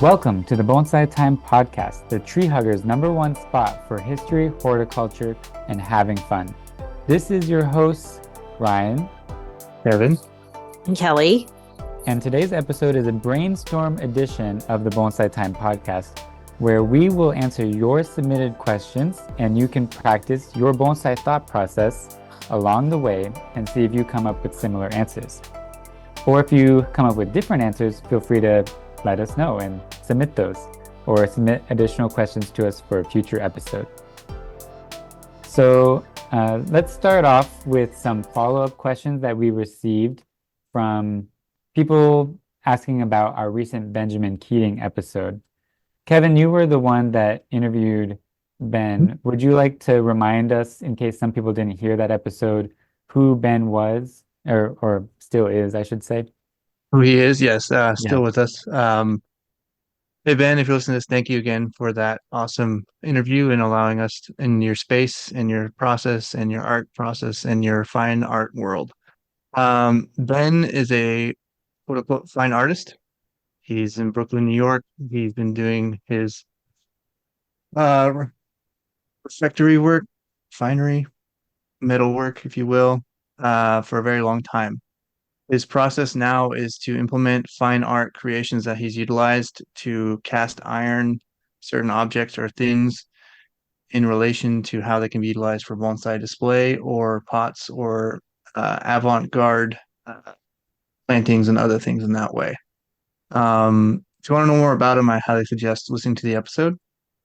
Welcome to the Bonsai Time Podcast, the tree hugger's #1 spot for history, horticulture, and having fun. This is your hosts, Ryan, Kevin, and Kelly. And today's episode is a brainstorm edition of the Bonsai Time Podcast, where we will answer your submitted questions and you can practice your bonsai thought process along the way and see if you come up with similar answers. Or if you come up with different answers, feel free to let us know and submit those, or submit additional questions to us for a future episode. So let's start off with some follow-up questions that we received from people asking about our recent Benjamin Keating episode. Kevin, you were the one that interviewed Ben. Would you like to remind us, in case some people didn't hear that episode, who Ben was, or still is, I should say? who he is, yes, still with us. Hey Ben, if you listen to this, thank you again for that awesome interview and allowing us in your space and your process and your art process and your fine art world. Ben is a quote unquote fine artist. He's in Brooklyn, New York. He's been doing his refractory work, finery, metal work, if you will, for a very long time. His process now is to implement fine art creations that he's utilized to cast iron certain objects or things in relation to how they can be utilized for bonsai display or pots or avant-garde plantings and other things in that way. If you want to know more about him, I highly suggest listening to the episode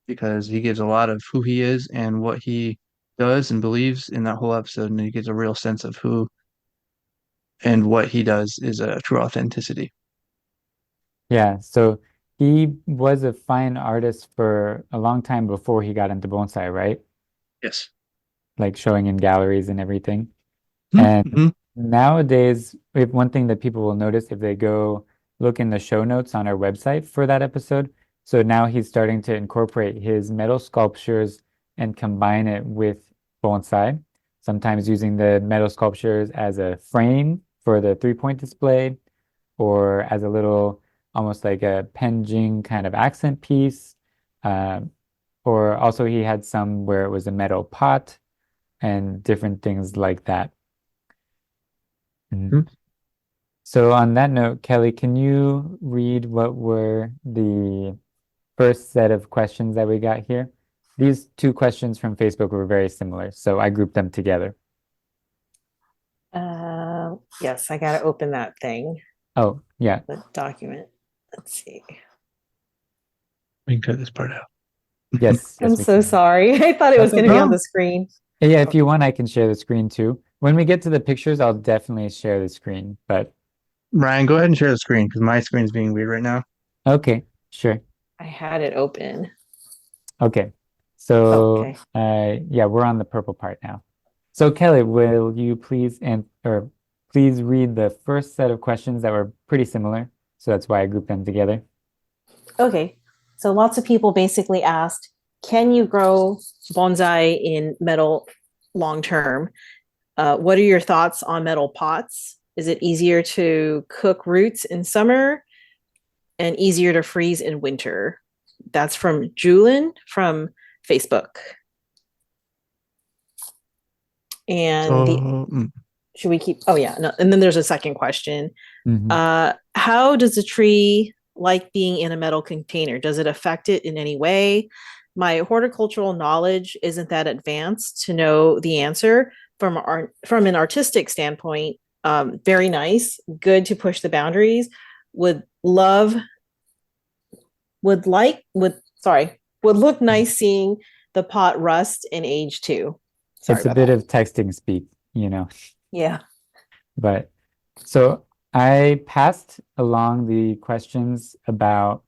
because he gives a lot of who he is and what he does and believes in that whole episode, and he gives a real sense of who and what he does is a true authenticity. Yeah, so he was a fine artist for a long time before he got into bonsai, right? Yes. Like showing in galleries and everything. Mm-hmm. And nowadays, one thing that people will notice if they go look in the show notes on our website for that episode, so now he's starting to incorporate his metal sculptures and combine it with bonsai, sometimes using the metal sculptures as a frame for the 3-point display, or as a little, almost like a penjing kind of accent piece. Or also he had some where it was a metal pot and different things like that. Mm-hmm. So on that note, Kelly, can you read what were the first set of questions that we got here? These two questions from Facebook were very similar, so I grouped them together. Yes, I gotta open that thing. Oh, yeah. The document. Let's see. We can cut this part out. Yes. I'm so sorry. I thought it was going to be on the screen. Yeah, if you want, I can share the screen too. When we get to the pictures, I'll definitely share the screen, but Ryan, go ahead and share the screen because my screen is being weird right now. okay, sure. I had it open. Okay. So, Okay. Yeah, we're on the purple part now. So Kelly, will you please read the first set of questions that were pretty similar? So that's why I grouped them together. Okay. So lots of people basically asked, can you grow bonsai in metal long term? What are your thoughts on metal pots? Is it easier to cook roots in summer and easier to freeze in winter? That's from Julin from Facebook. And should we keep? Oh yeah, no. And then there's a second question. Mm-hmm. How does a tree like being in a metal container? Does it affect it in any way? My horticultural knowledge isn't that advanced to know the answer. From an artistic standpoint, very nice, good to push the boundaries. Would look nice seeing the pot rust and age too. Sorry, it's a bit of texting speak, Yeah. But so I passed along the questions about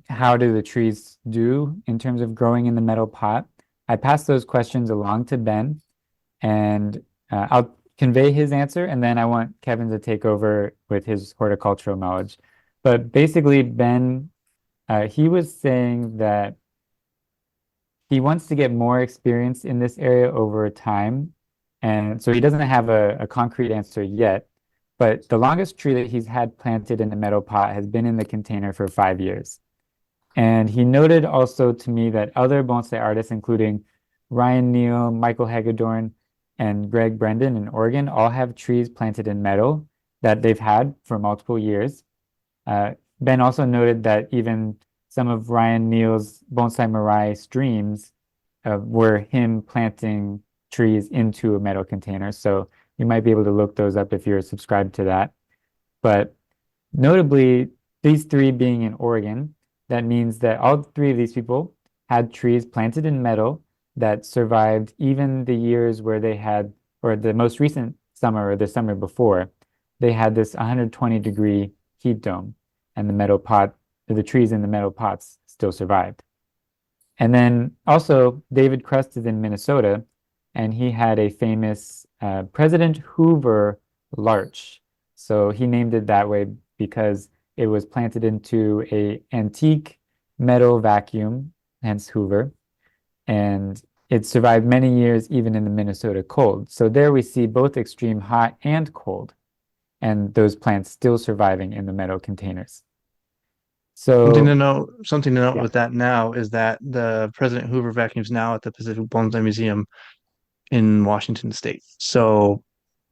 how do the trees do in terms of growing in the metal pot. I passed those questions along to Ben, and I'll convey his answer, and then I want Kevin to take over with his horticultural knowledge. But basically, Ben, he was saying that he wants to get more experience in this area over time. And so he doesn't have a concrete answer yet. But the longest tree that he's had planted in the metal pot has been in the container for 5 years. And he noted also to me that other bonsai artists, including Ryan Neal, Michael Hagedorn, and Greg Brendan in Oregon, all have trees planted in metal that they've had for multiple years. Ben also noted that even some of Ryan Neal's Bonsai Mirai streams were him planting trees into a metal container. So you might be able to look those up if you're subscribed to that. But notably, these three being in Oregon, that means that all three of these people had trees planted in metal that survived even the years where they had, or the most recent summer or the summer before, they had this 120-degree heat dome, and the metal pot, the trees in the metal pots still survived. And then also, David Crust is in Minnesota, and he had a famous President Hoover larch. So he named it that way because it was planted into an antique metal vacuum, hence Hoover, and it survived many years even in the Minnesota cold. So there we see both extreme hot and cold, and those plants still surviving in the metal containers. So Something to note yeah. with that now is that the President Hoover vacuum is now at the Pacific Bonsai Museum in Washington State. So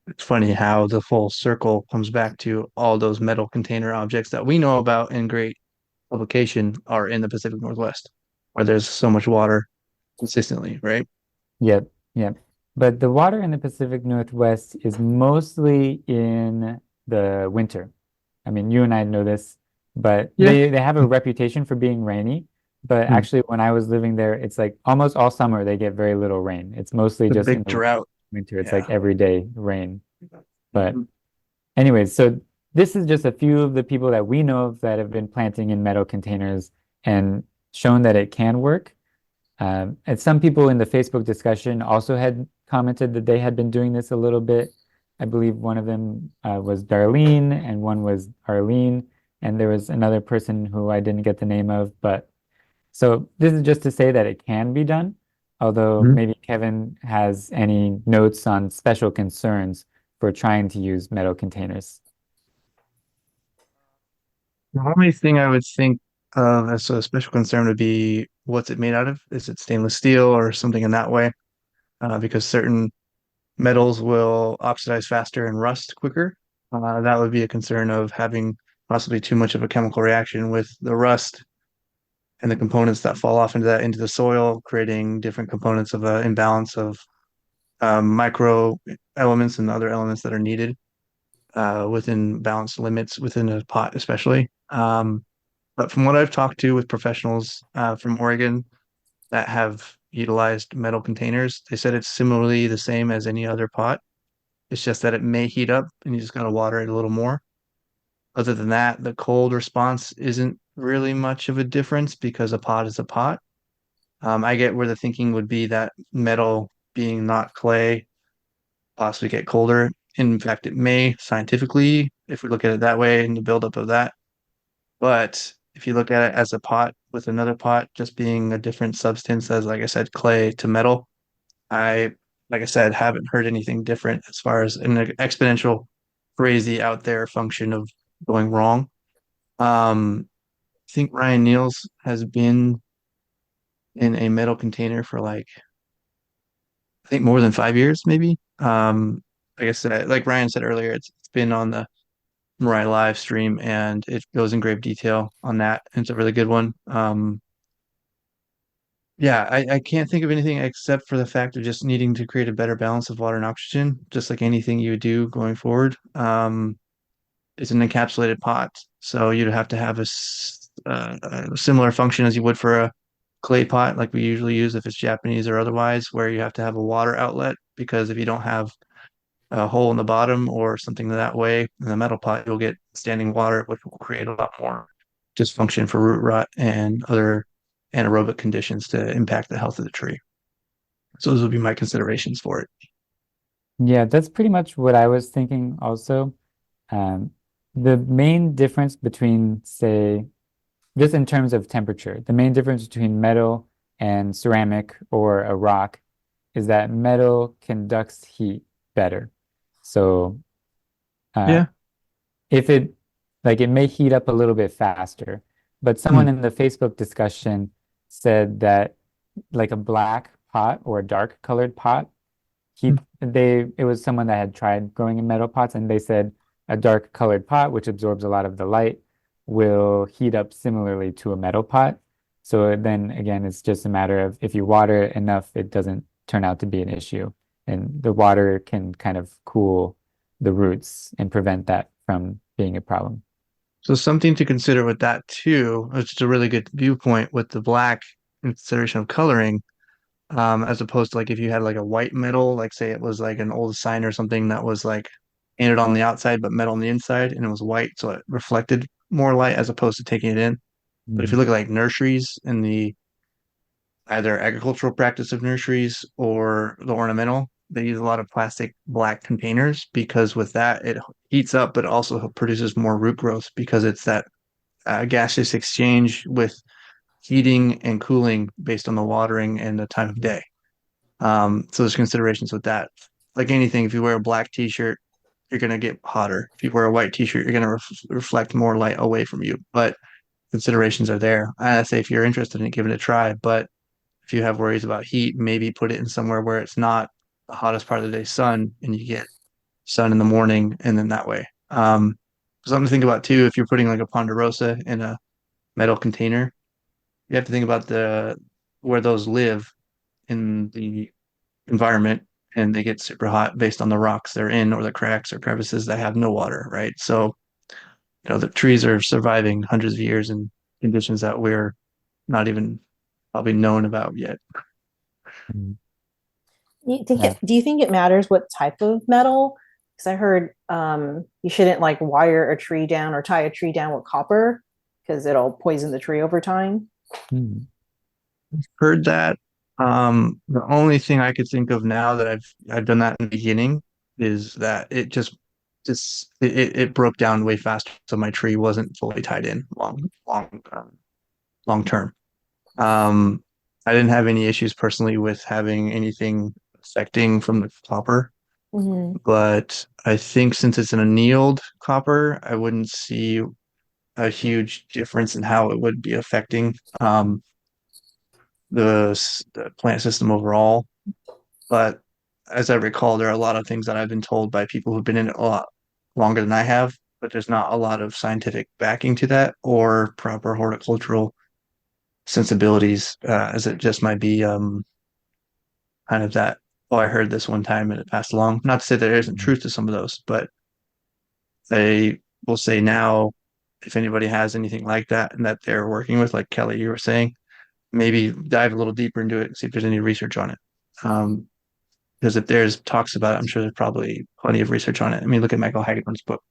it's funny how the full circle comes back to all those metal container objects that we know about in great publication are in the Pacific Northwest, where there's so much water consistently, right? Yep, yep. But the water in the Pacific Northwest is mostly in the winter. I mean, you and I know this, but Yeah. they have a reputation for being rainy. But Hmm. actually, when I was living there, it's like almost all summer they get very little rain. It's mostly The just in big the drought. winter. It's Yeah. like everyday rain. But Mhm. anyways, so this is just a few of the people that we know of that have been planting in metal containers and shown that it can work. And some people in the Facebook discussion also had commented that they had been doing this a little bit. I believe one of them was Darlene and one was Arlene, and there was another person who I didn't get the name of. But so this is just to say that it can be done, although Mhm. maybe Kevin has any notes on special concerns for trying to use metal containers. The only thing I would think of as a special concern would be what's it made out of? Is it stainless steel or something in that way? Because certain metals will oxidize faster and rust quicker. That would be a concern of having possibly too much of a chemical reaction with the rust and the components that fall off into the soil, creating different components of an imbalance of micro elements and other elements that are needed within balanced limits within a pot, especially. But from what I've talked to with professionals from Oregon that have utilized metal containers, they said it's similarly the same as any other pot. It's just that it may heat up and you just got to water it a little more. Other than that, the cold response isn't really much of a difference because a pot is a pot. I get where the thinking would be that metal being not clay possibly get colder. In fact, it may scientifically, if we look at it that way and the buildup of that. But if you look at it as a pot with another pot just being a different substance, as like I said, clay to metal, I, like I said, haven't heard anything different as far as an exponential, crazy out there function of going wrong. I think Ryan Neals has been in a metal container for like I think more than 5 years, maybe. Like I said, like Ryan said earlier, it's been on the Mirai live stream and it goes in grave detail on that. And it's a really good one. Yeah, I can't think of anything except for the fact of just needing to create a better balance of water and oxygen, just like anything you would do going forward. It's an encapsulated pot, so you'd have to have a similar function as you would for a clay pot, like we usually use if it's Japanese or otherwise, where you have to have a water outlet because if you don't have a hole in the bottom or something that way in the metal pot, you'll get standing water, which will create a lot more dysfunction for root rot and other anaerobic conditions to impact the health of the tree. So those would be my considerations for it. Yeah, that's pretty much what I was thinking also. Um, the main difference between, say, just in terms of temperature, the main difference between metal and ceramic or a rock is that metal conducts heat better. So uh, Yeah. if it like it may heat up a little bit faster, but someone Hmm. in the Facebook discussion said that like a black pot or a dark colored pot, it was someone that had tried growing in metal pots, and they said a dark colored pot, which absorbs a lot of the light, will heat up similarly to a metal pot. So then again, it's just a matter of if you water it enough, it doesn't turn out to be an issue. And the water can kind of cool the roots and prevent that from being a problem. So something to consider with that too, which is a really good viewpoint with the black in consideration of coloring, as opposed to like if you had like a white metal, like say it was like an old sign or something that was like painted on the outside but metal on the inside and it was white, so it reflected more light as opposed to taking it in. But if you Mm. look at like nurseries in the either agricultural practice of nurseries or the ornamental, they use a lot of plastic black containers because with that it heats up but also produces more root growth because it's that gaseous exchange with heating and cooling based on the watering and the time of day. So there's considerations with that. Like anything, if you wear a black t-shirt, you're going to get hotter. If you wear a white t-shirt, you're going to reflect more light away from you. But considerations are there. I say if you're interested in it, give it a try. But if you have worries about heat, maybe put it in somewhere where it's not the hottest part of the day sun and you get sun in the morning and then that way. Something to think about too, if you're putting like a ponderosa in a metal container, you have to think about the where those live in the environment and they get super hot based on the rocks they're in or the cracks or crevices that have no water, right? So, the trees are surviving hundreds of years in conditions that we're not even probably known about yet. Mm. Do you think it matters what type of metal? Because I heard you shouldn't like wire a tree down or tie a tree down with copper because it'll poison the tree over time. Mm. Heard that. The only thing I could think of now that I've done that in the beginning is that it broke down way faster, so my tree wasn't fully tied in long term. Um, I didn't have any issues personally with having anything affecting from the copper, Mm-hmm. but I think since it's an annealed copper, I wouldn't see a huge difference in how it would be affecting the plant system overall. But as I recall, there are a lot of things that I've been told by people who've been in it a lot longer than I have, but there's not a lot of scientific backing to that or proper horticultural sensibilities, as it just might be kind of that, oh, I heard this one time and it passed along. Not to say there isn't Mm. truth to some of those, but they will say now, if anybody has anything like that and that they're working with, like Kelly, you were saying, maybe dive a little deeper into it and see if there's any research on it. Um, because if there's talks about it, I'm sure there's probably plenty of research on it. I mean, look at Michael Hagedorn's book.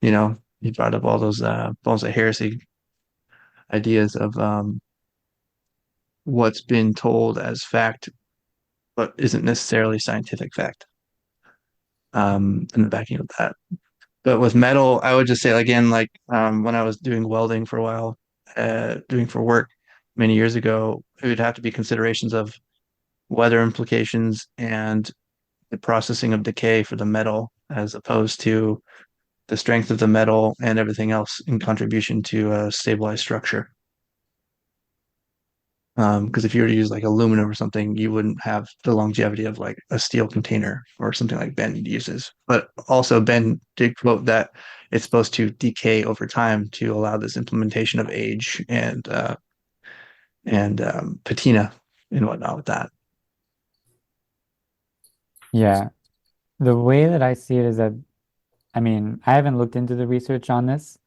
He brought up all those bonsai heresy ideas of what's been told as fact, but isn't necessarily scientific fact. And the backing of that. But with metal, I would just say again, like when I was doing welding for a while, doing for work many years ago, it would have to be considerations of weather implications and the processing of decay for the metal as opposed to the strength of the metal and everything else in contribution to a stabilized structure. Because if you were to use like aluminum or something, you wouldn't have the longevity of like a steel container or something like Ben uses. But also, Ben did quote that it's supposed to decay over time to allow this implementation of age and patina and whatnot with that. Yeah. The way that I see it is that, I mean, I haven't looked into the research on this,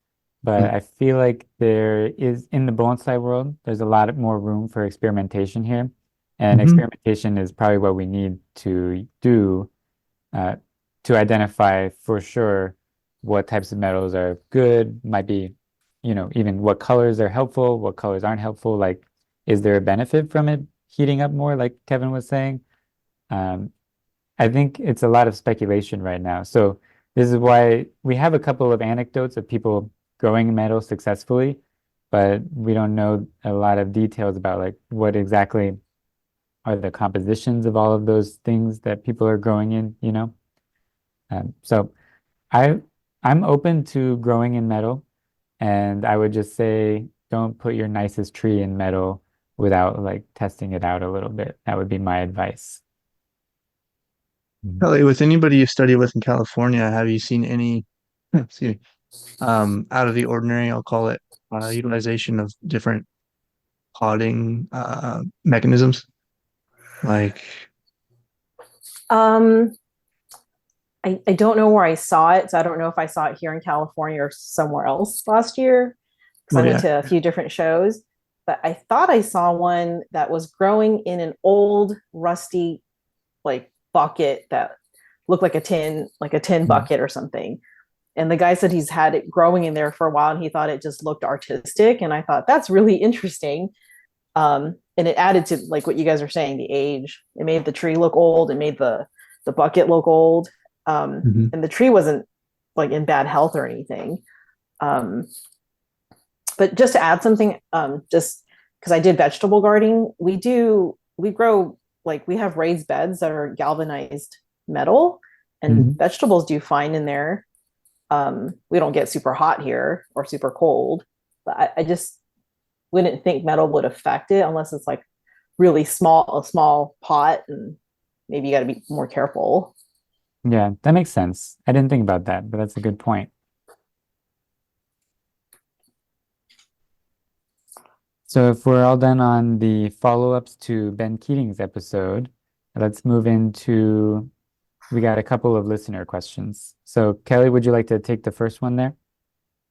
but I feel like there is, in the bonsai world, there's a lot more room for experimentation here. And Mm-hmm. experimentation is probably what we need to do uh, to identify for sure what types of metals are good, might be, even what colors are helpful, what colors aren't helpful. Like, is there a benefit from it heating up more, like Kevin was saying? Um, I think it's a lot of speculation right now. So this is why we have a couple of anecdotes of people growing metal successfully, but we don't know a lot of details about like what exactly are the compositions of all of those things that people are growing in, you know? So I I'm open to growing in metal, and I would just say don't put your nicest tree in metal without like testing it out a little bit. That would be my advice. Mhm. Kelly, with anybody you study with in California, have you seen any, excuse me, out of the ordinary, I'll call it, utilization of different potting mechanisms? Like, Um, I don't know where I saw it, so I don't know if I saw it here in California or somewhere else last year because well, I've been yeah, to a few different shows. But I thought I saw one that was growing in an old rusty like bucket that looked like a tin Mhm. bucket or something. And the guy said he's had it growing in there for a while and he thought it just looked artistic. And I thought that's really interesting. And it added to like what you guys are saying, the age. It made the tree look old. It made the bucket look old. hmm. And the tree wasn't like in bad health or anything. Um, but just to add something, just because I did vegetable gardening, we grow like we have raised beds that are galvanized metal, and Mhm. vegetables do fine in there. We don't get super hot here or super cold, but I just wouldn't think metal would affect it unless it's like really small, a small pot, and maybe you got to be more careful. Yeah, that makes sense. I didn't think about that, but that's a good point. So if we're all done on the follow-ups to Ben Keating's episode, let's move into we got a couple of listener questions. So Kelly, would you like to take the first one there?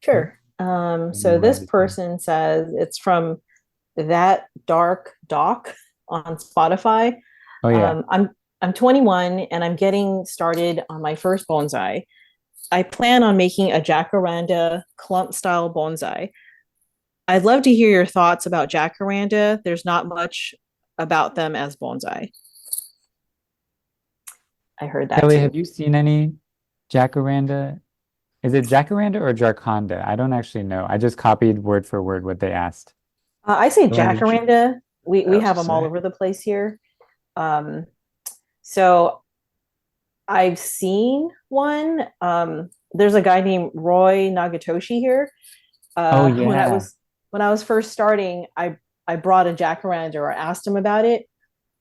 Sure. So this Right. person says it's from that dark doc on Spotify. Oh yeah. I'm 21 and I'm getting started on my first bonsai. I plan on making a jacaranda clump style bonsai. I'd love to hear your thoughts about jacaranda. There's not much about them as bonsai. I heard that Kelly, have too. you seen any jacaranda? Is it jacaranda or jarconda? I don't actually know. I just copied word for word what they asked. I say Language, jacaranda. We I was have to them all say. over the place here. Um, so I've seen one. There's a guy named Roy Nagatoshi here. Oh Uh, when I yeah. was when I was first starting, I brought a jacaranda or I asked him about it,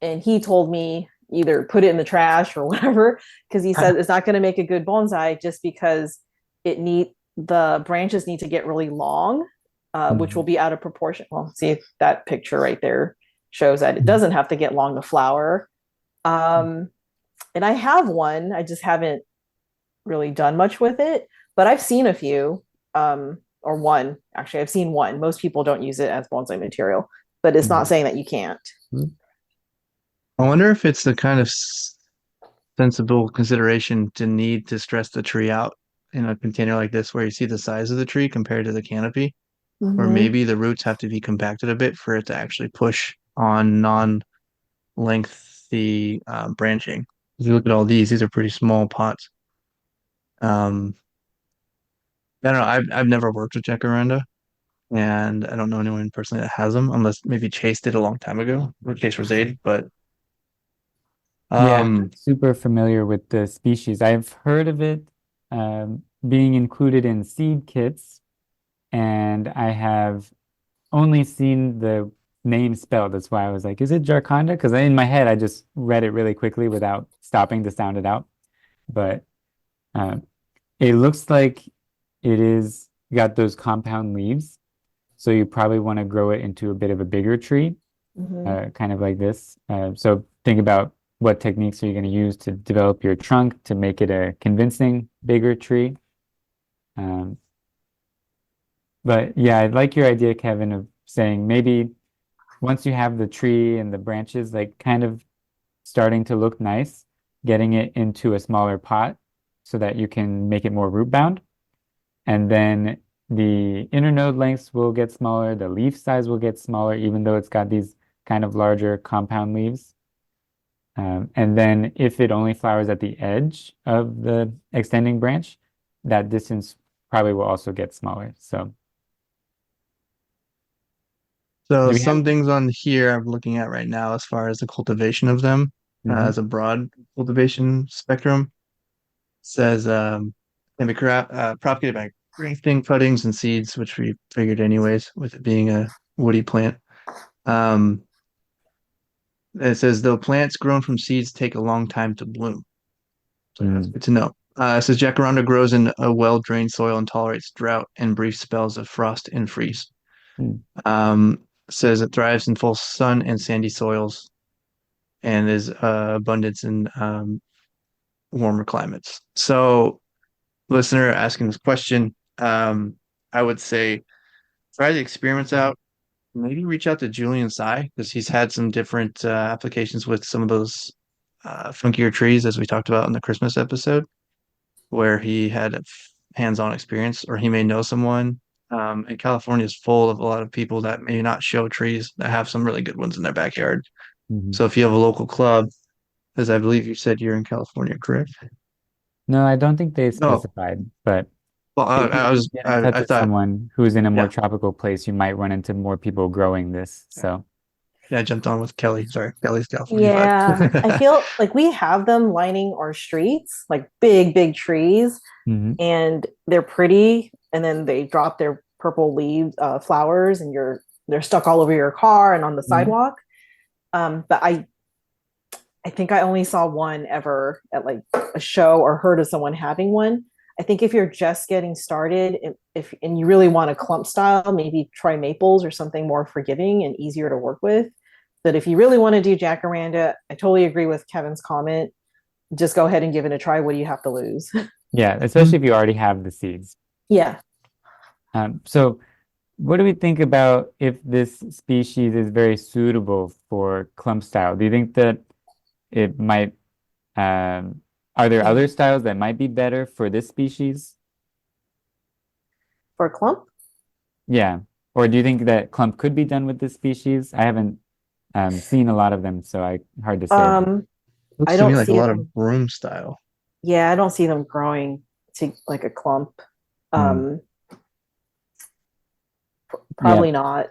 and he told me either put it in the trash or whatever because he said it's not going to make a good bonsai just because the branches need to get really long, which will Mhm. be out of proportion. Well, see if that picture right there shows that it doesn't have to get long to flower. Um, and I have one. I just haven't really done much with it, but I've seen a few, or one. Actually, I've seen one. Most people don't use it as bonsai material, but it's not Mhm. saying that you can't. I wonder if it's the kind of sensible consideration to need to stress the tree out in a container like this, where you see the size of the tree compared to the canopy, or Mm-hmm. maybe the roots have to be compacted a bit for it to actually push on non-lengthy branching. If you look at all these are pretty small pots. Um, I don't know. I've never worked with jacaranda, and I don't know anyone personally that has them, unless maybe Chase did a long time ago, or Chase Rosade. But Yeah, I'm um, not super familiar with the species. I've heard of it being included in seed kits, and I have only seen the name spelled. That's why I was like, is it Jarconda? Because in my head, I just read it really quickly without stopping to sound it out. But uh, it looks like it is got those compound leaves. So you probably want to grow it into a bit of a bigger tree, Mm-hmm. kind of like this. So think about what techniques are you going to use to develop your trunk to make it a convincing bigger tree. Um, but yeah, I like your idea, Kevin, of saying maybe once you have the tree and the branches like kind of starting to look nice, getting it into a smaller pot so that you can make it more root bound. And then the inner node lengths will get smaller, the leaf size will get smaller, even though it's got these kind of larger compound leaves. And then if it only flowers at the edge of the extending branch, that distance probably will also get smaller. So So Do we have? some things on here I'm looking at right now as far as the cultivation of them, Mhm. as a broad cultivation spectrum, says can be propagated by grafting, cuttings, and seeds, which we figured anyways, with it being a woody plant. Um, it says though plants grown from seeds take a long time to bloom. So that's Mm. good to know. It says jacaranda grows in a well-drained soil and tolerates drought and brief spells of frost and freeze. Mm. Um, says it thrives in full sun and sandy soils and is abundance in warmer climates. So, listener asking this question, I would say try the experiments out. Maybe reach out to Julian Sai because he's had some different applications with some of those funkier trees, as we talked about in the Christmas episode, where he had a hands-on experience, or he may know someone. And California is full of a lot of people that may not show trees that have some really good ones in their backyard. Mhm. So if you have a local club, as I believe you said you're in California, correct? No, I don't think they No. specified, but Well, if I you was get in touch I with thought, someone who's in a more yeah, tropical place, you might run into more people growing this. So, yeah, I jumped on with Kelly. Sorry, Kelly's California Yeah, I vibe. feel like we have them lining our streets, like big, big trees, mhm. and they're pretty. And then they drop their purple leaves, flowers, and they're stuck all over your car and on the Mhm. sidewalk. But I think I only saw one ever at like a show or heard of someone having one. I think if you're just getting started, if and you really want a clump style, maybe try maples or something more forgiving and easier to work with. But if you really want to do jacaranda, I totally agree with Kevin's comment. Just go ahead and give it a try. What do you have to lose? Yeah, especially if you already have the seeds. Yeah. So what do we think about if this species is very suitable for clump style? Do you think that it might, are there other styles that might be better for this species? For a clump? Yeah. Or do you think that clump could be done with this species? I haven't seen a lot of them, so hard to say. Um, I Looks to me don't like a see lot of them. broom style. Yeah, I don't see them growing to like a clump. Hmm. Um, Yeah. Probably not.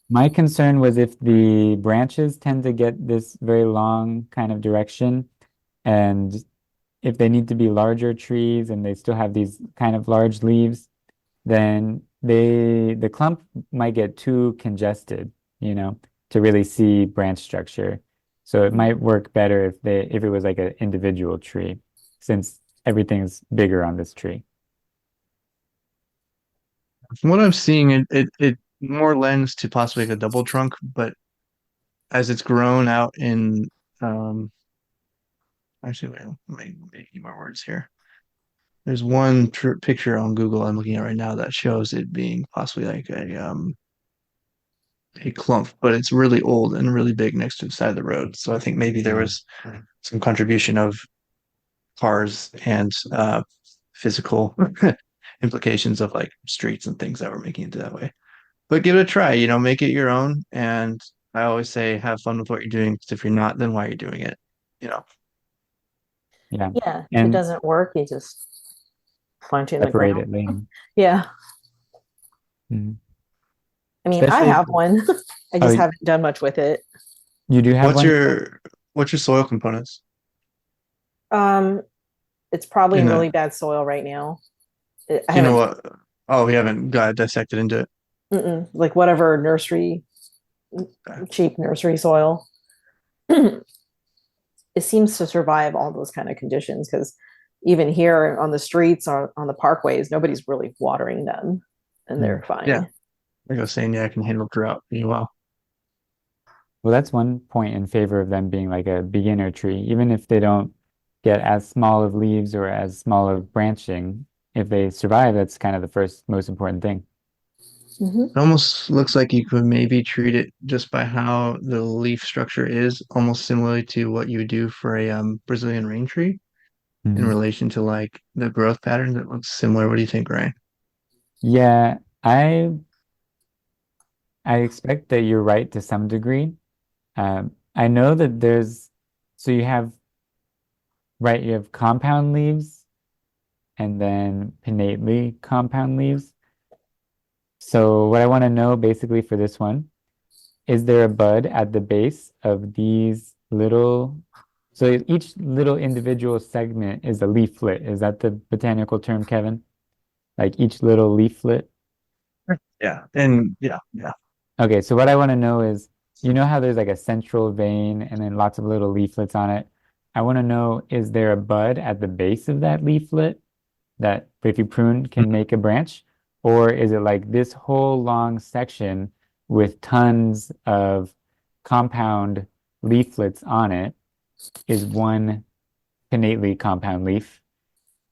My concern was if the branches tend to get this very long kind of direction, and if they need to be larger trees and they still have these kind of large leaves, then the clump might get too congested, to really see branch structure. So it might work better if it was like an individual tree, since everything's bigger on this tree. From what I'm seeing, it more lends to possibly like a double trunk, but as it's grown out in um actually wait, let me make more words here. There's one picture on Google I'm looking at right now that shows it being possibly like a clump, but it's really old and really big next to the side of the road. So I think maybe there Mhm. was some contribution of cars and physical implications of like streets and things that were making it that way. But give it a try, make it your own. And I always say have fun with what you're doing. 'Cause if you're not, then why are you doing it? You know. Yeah. Yeah, if it And doesn't work, you just punch it in the separate ground. it later. Yeah. Mhm. I mean, I Especially if, have one. I just oh, haven't done much with it. you do have What's one? your soil components Um, it's probably in in the really bad soil right now. I you know haven't, what? Oh, we haven't got dissected into it. like whatever nursery, Okay. cheap nursery soil. It seems to survive all those kind of conditions because even here on the streets or on the parkways, nobody's really watering them and Hmm. they're Yeah. fine. Like I was saying, yeah, I can handle drought pretty well. Well, that's one point in favor of them being like a beginner tree. Even if they don't get as small of leaves or as small of branching, if they survive, that's kind of the first most important thing. Mhm. It almost looks like you could maybe treat it just by how the leaf structure is, almost similarly to what you would do for a Brazilian rain tree in Mhm. relation to like the growth pattern that looks similar. What do you think, Ryan? Yeah, I expect that you're right to some degree. I know that so you have compound leaves and then pinnately compound leaves. So what I want to know basically for this one is there a bud at the base of these little, so each little individual segment is a leaflet. Is that the botanical term, Kevin? Like each little leaflet? Yeah. And yeah. Okay, so what I want to know is, you know how there's like a central vein and then lots of little leaflets on it? I want to know, is there a bud at the base of that leaflet that if you prune can make a branch? Or is it like this whole long section with tons of compound leaflets on it is one pinnately compound leaf,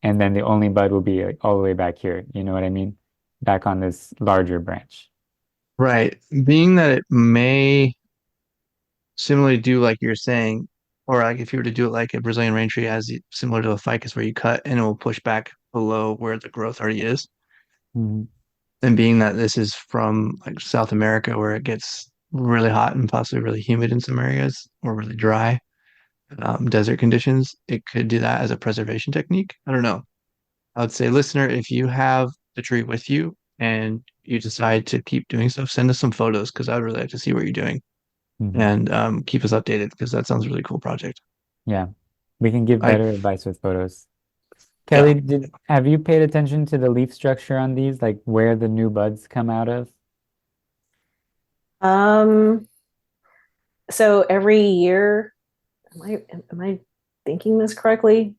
and then the only bud will be like all the way back here. You know what I mean? Back on this larger branch. Right. Being that it may similarly do like you're saying, or like if you were to do it like a Brazilian rain tree as similar to a ficus where you cut and it will push back below where the growth already is. Mhm. And being that this is from like South America where it gets really hot and possibly really humid in some areas or really dry, desert conditions, it could do that as a preservation technique. I don't know. I would say, listener, if you have the tree with you and you decide to keep doing stuff, send us some photos because I would really like to see what you're doing Mhm. and keep us updated because that sounds a really cool project. Yeah, we can give I better advice with photos. Yeah. Kelly, have you paid attention to the leaf structure on these, like where the new buds come out of? Um, so every year, am I thinking this correctly?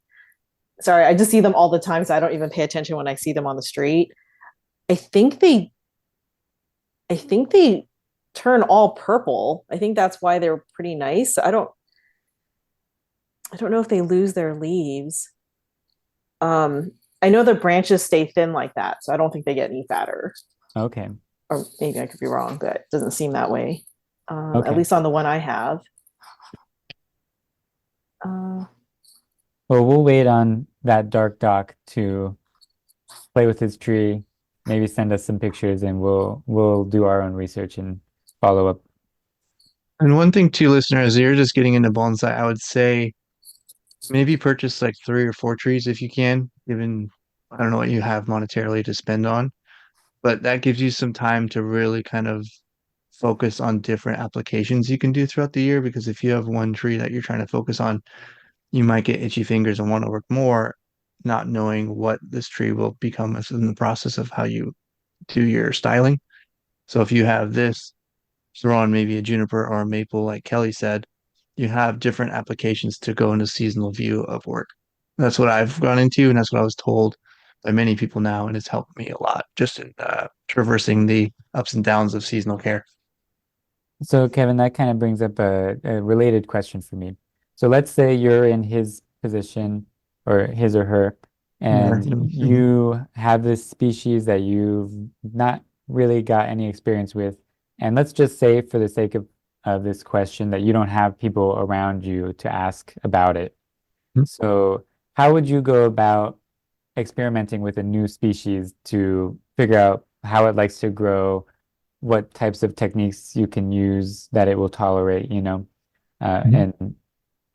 Sorry, I just see them all the time, so I don't even pay attention when I see them on the street. I think they I think they turn all purple. I think that's why they're pretty nice. I don't know if they lose their leaves. I know the branches stay thin like that, so I don't think they get any fatter. Okay. Or maybe I could be wrong, but it doesn't seem that way. At Okay. least on the one I have. Uh, Well, we'll wait on that dark doc to play with his tree, maybe send us some pictures and we'll do our own research and follow up. And one thing too, listeners, you're just getting into bonsai, I would say maybe purchase like 3 or 4 trees if you can, given I don't know what you have monetarily to spend on, but that gives you some time to really kind of focus on different applications you can do throughout the year. Because if you have one tree that you're trying to focus on, you might get itchy fingers and want to work more, not knowing what this tree will become as in the process of how you do your styling. So if you have this, throw on maybe a juniper or a maple, like Kelly said, you have different applications to go into seasonal view of work. That's what I've gone into, and that's what I was told by many people now, and it's helped me a lot just in traversing the ups and downs of seasonal care. So, Kevin, that kind of brings up a related question for me. So, let's say you're in his position or his or her, and Mhm. you have this species that you've not really got any experience with. And let's just say, for the sake of this question, that you don't have people around you to ask about it. So, how would you go about experimenting with a new species to figure out how it likes to grow, what types of techniques you can use that it will tolerate, uh, Mhm. and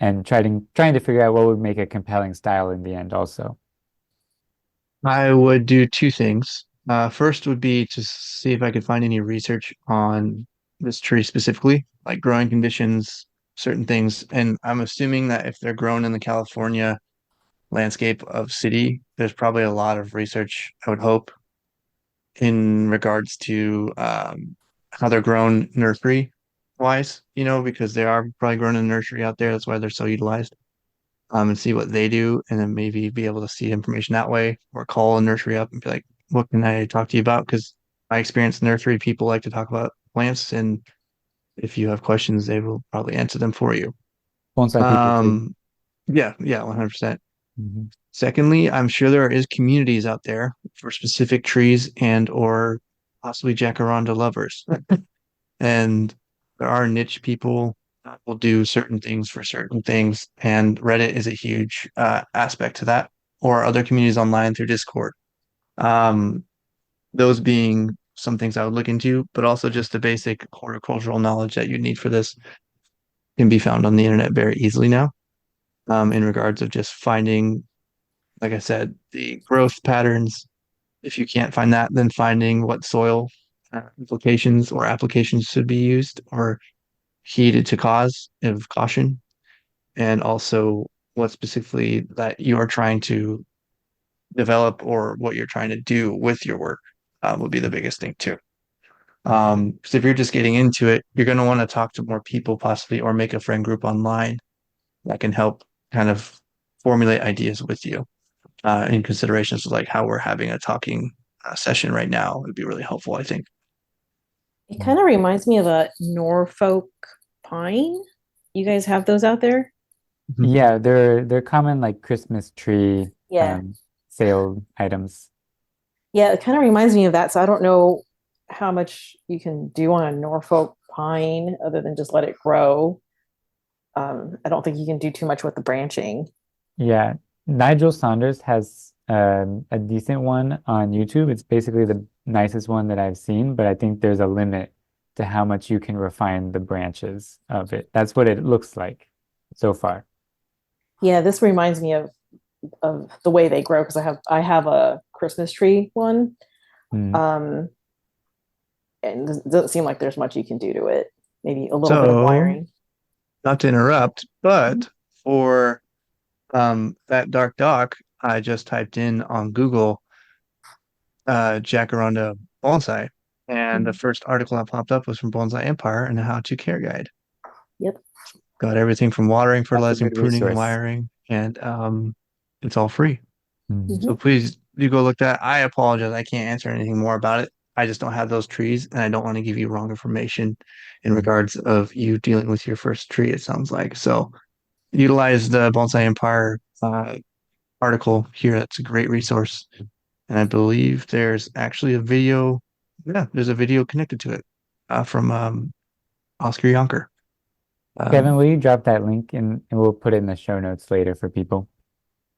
and trying to figure out what would make a compelling style in the end also. I would do 2 things. First would be to see if I could find any research on this tree specifically, like growing conditions, certain things. And I'm assuming that if they're grown in the California landscape of city, there's probably a lot of research, I would hope, in regards to how they're grown nursery wise, because they are probably grown in nursery out there. That's why they're so utilized. And see what they do, and then maybe be able to see information that way, or call a nursery up and be like, "What can I talk to you about?" Because my experience nursery people like to talk about plants, and if you have questions, they will probably answer them for you. Bonsai people too. Um, yeah, yeah, 100%. Mhm. Secondly, I'm sure there is communities out there for specific trees and or possibly jacaranda lovers. And there are niche people that will do certain things for certain things, and Reddit is a huge aspect to that, or other communities online through Discord. Um, those being some things I would look into, but also just the basic horticultural knowledge that you need for this can be found on the internet very easily now. In regards of just finding, like I said, the growth patterns. If you can't find that, then finding what soil implications or applications should be used or heeded to cause of caution, and also what specifically that you are trying to develop or what you're trying to do with your work would be the biggest thing too. Because if you're just getting into it, you're going to want to talk to more people possibly or make a friend group online that can help kind of formulate ideas with you in considerations like how we're having a talking session right now would be really helpful, I think. It kind of reminds me of a Norfolk pine. You guys have those out there? Yeah, they're common like Christmas tree Yeah. sale items. Yeah, it kind of reminds me of that. So I don't know how much you can do on a Norfolk pine other than just let it grow. I don't think you can do too much with the branching. Yeah, Nigel Saunders has a decent one on YouTube. It's basically the nicest one that I've seen, but I think there's a limit to how much you can refine the branches of it. That's what it looks like so far. Yeah, this reminds me of the way they grow because I have a Christmas tree one. Mm. And it doesn't seem like there's much you can do to it. Maybe a little bit of So, wiring. not to interrupt, but for that dark dock, I just typed in on Google Jacaranda bonsai, and the first article that popped up was from Bonsai Empire and a how-to care guide. Yep. Got everything from watering, That's a fertilizing, good pruning, and resource. wiring, and it's all free. Mm. So please do go look that. I apologize. I can't answer anything more about it. I just don't have those trees, and I don't want to give you wrong information in regards of you dealing with your first tree, it sounds like. So utilize the Bonsai Empire article here. That's a great resource. And I believe there's actually a video. Yeah, there's a video connected to it from Oscar Yonker. Kevin, will you drop that link and we'll put it in the show notes later for people.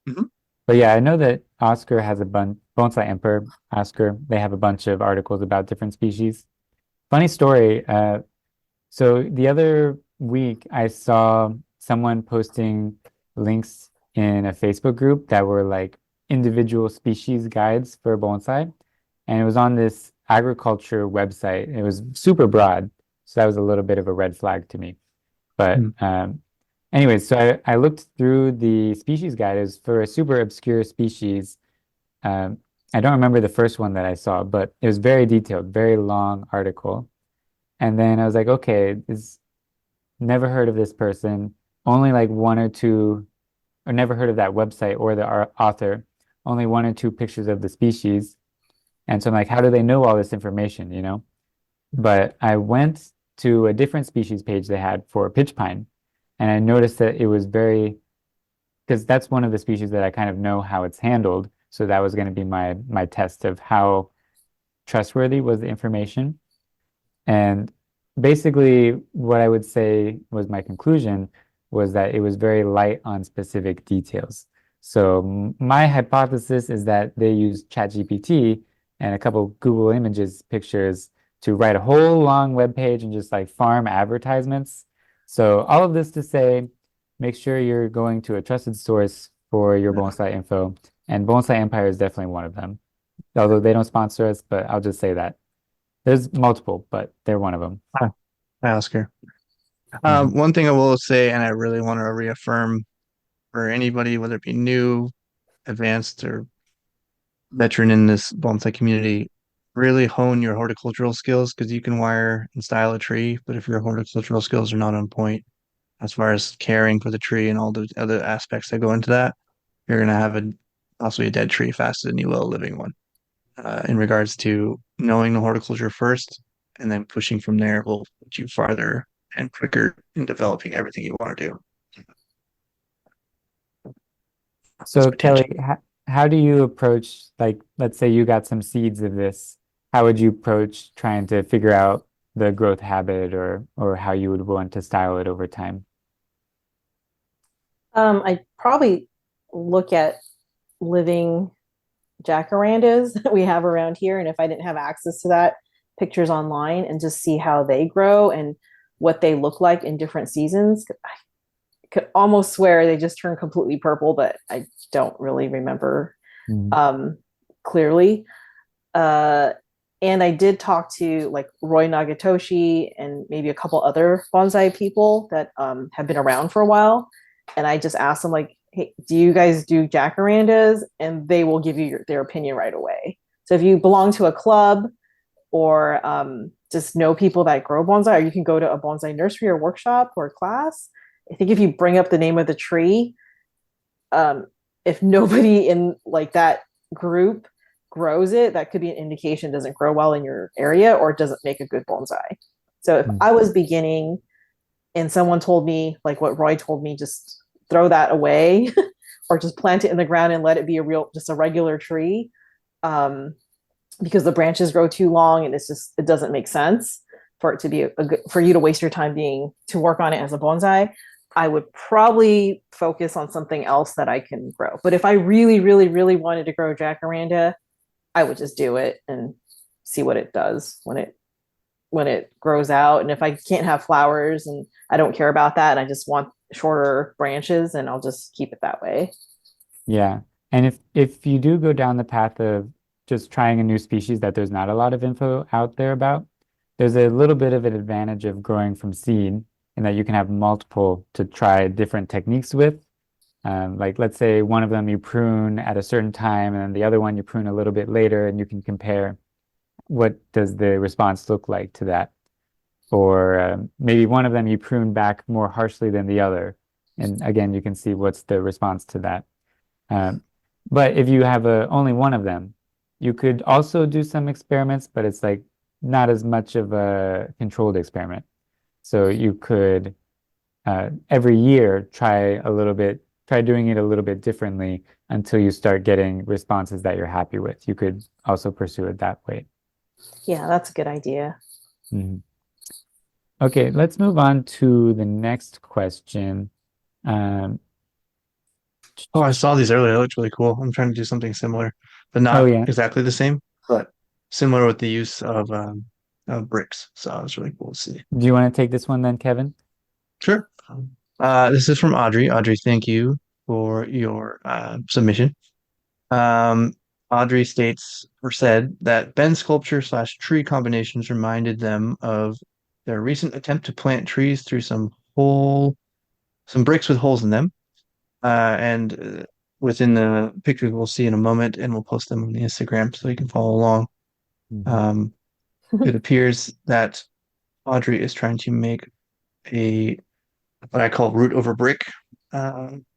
Mhm. But yeah, I know that Oscar has a bunch, Bonsai Emperor, Oscar, they have a bunch of articles about different species. Funny story. So the other week, I saw someone posting links in a Facebook group that were like individual species guides for bonsai. And it was on this agriculture website. It was super broad. So that was a little bit of a red flag to me. But Mhm. anyways, so I looked through the species guide. It was for a super obscure species. Um, I don't remember the first one that I saw, but it was very detailed, very long article. And then I was like, okay, this never heard of this person. Only like one or two, or never heard of that website or the author. Only one or two pictures of the species. And so I'm like, how do they know all this information, you know? But I went to a different species page they had for pitch pine, and I noticed that it was very, because that's one of the species that I kind of know how it's handled. So that was going to be my test of how trustworthy was the information. And basically, what I would say was my conclusion was that it was very light on specific details. So my hypothesis is that they used ChatGPT and a couple Google Images pictures to write a whole long web page and just like farm advertisements. So all of this to say, make sure you're going to a trusted source for your bonsai info, and Bonsai Empire is definitely one of them. Although they don't sponsor us, but I'll just say that. There's multiple, but they're one of them. Hi, Oscar. Mhm. One thing I will say, and I really want to reaffirm for anybody, whether it be new, advanced, or veteran in this bonsai community, really hone your horticultural skills because you can wire and style a tree, but if your horticultural skills are not on point as far as caring for the tree and all those other aspects that go into that, you're gonna have possibly a dead tree faster than you will a living one. In regards to knowing the horticulture first and then pushing from there will put you farther and quicker in developing everything you want to do. That's So my tangent. Kelly, how do you approach, like, let's say you got some seeds of this, how would you approach trying to figure out the growth habit or how you would want to style it over time? I probably look at living jacarandas that we have around here, and if I didn't have access to that, pictures online and just see how they grow and what they look like in different seasons. I could almost swear they just turn completely purple, but I don't really remember Mhm. clearly. Uh, And I did talk to like Roy Nagatoshi and maybe a couple other bonsai people that have been around for a while. And I just asked them like, hey, do you guys do jacarandas? And they will give you their opinion right away. So if you belong to a club or just know people that grow bonsai, or you can go to a bonsai nursery or workshop or class. I think if you bring up the name of the tree, if nobody in like that group grows it, that could be an indication it doesn't grow well in your area or it doesn't make a good bonsai. So if I was beginning and someone told me like what Roy told me, just throw that away or just plant it in the ground and let it be just a regular tree, because the branches grow too long and it doesn't make sense for it to be for you to waste your time to work on it as a bonsai. I would probably focus on something else that I can grow. But if I really, really, really wanted to grow jacaranda, I would just do it and see what it does when it grows out. And if I can't have flowers and I don't care about that and I just want shorter branches, and I'll just keep it that way. Yeah. And if you do go down the path of just trying a new species that there's not a lot of info out there about, there's a little bit of an advantage of growing from seed in that you can have multiple to try different techniques with. Like let's say one of them you prune at a certain time and then the other one you prune a little bit later, and you can compare what does the response look like to that. Or maybe one of them you prune back more harshly than the other. And again, you can see what's the response to that. But if you have only one of them, you could also do some experiments, but it's like not as much of a controlled experiment. So you could every year try doing it a little bit differently until you start getting responses that you're happy with. You could also pursue it that way. Yeah, that's a good idea. Mm-hmm. Okay, let's move on to the next question. Oh, I saw these earlier. It looked really cool. I'm trying to do something similar, but not yeah. exactly the same, but similar with the use of bricks. So it's really cool to see. Do you want to take this one then, Kevin? Sure. This is from Audrey. Audrey, thank you for your submission. Audrey states or said that Ben's sculpture / tree combinations reminded them of their recent attempt to plant trees through some bricks with holes in them. And within the pictures we'll see in a moment, and we'll post them on the Instagram so you can follow along. It appears that Audrey is trying to make what I call root over brick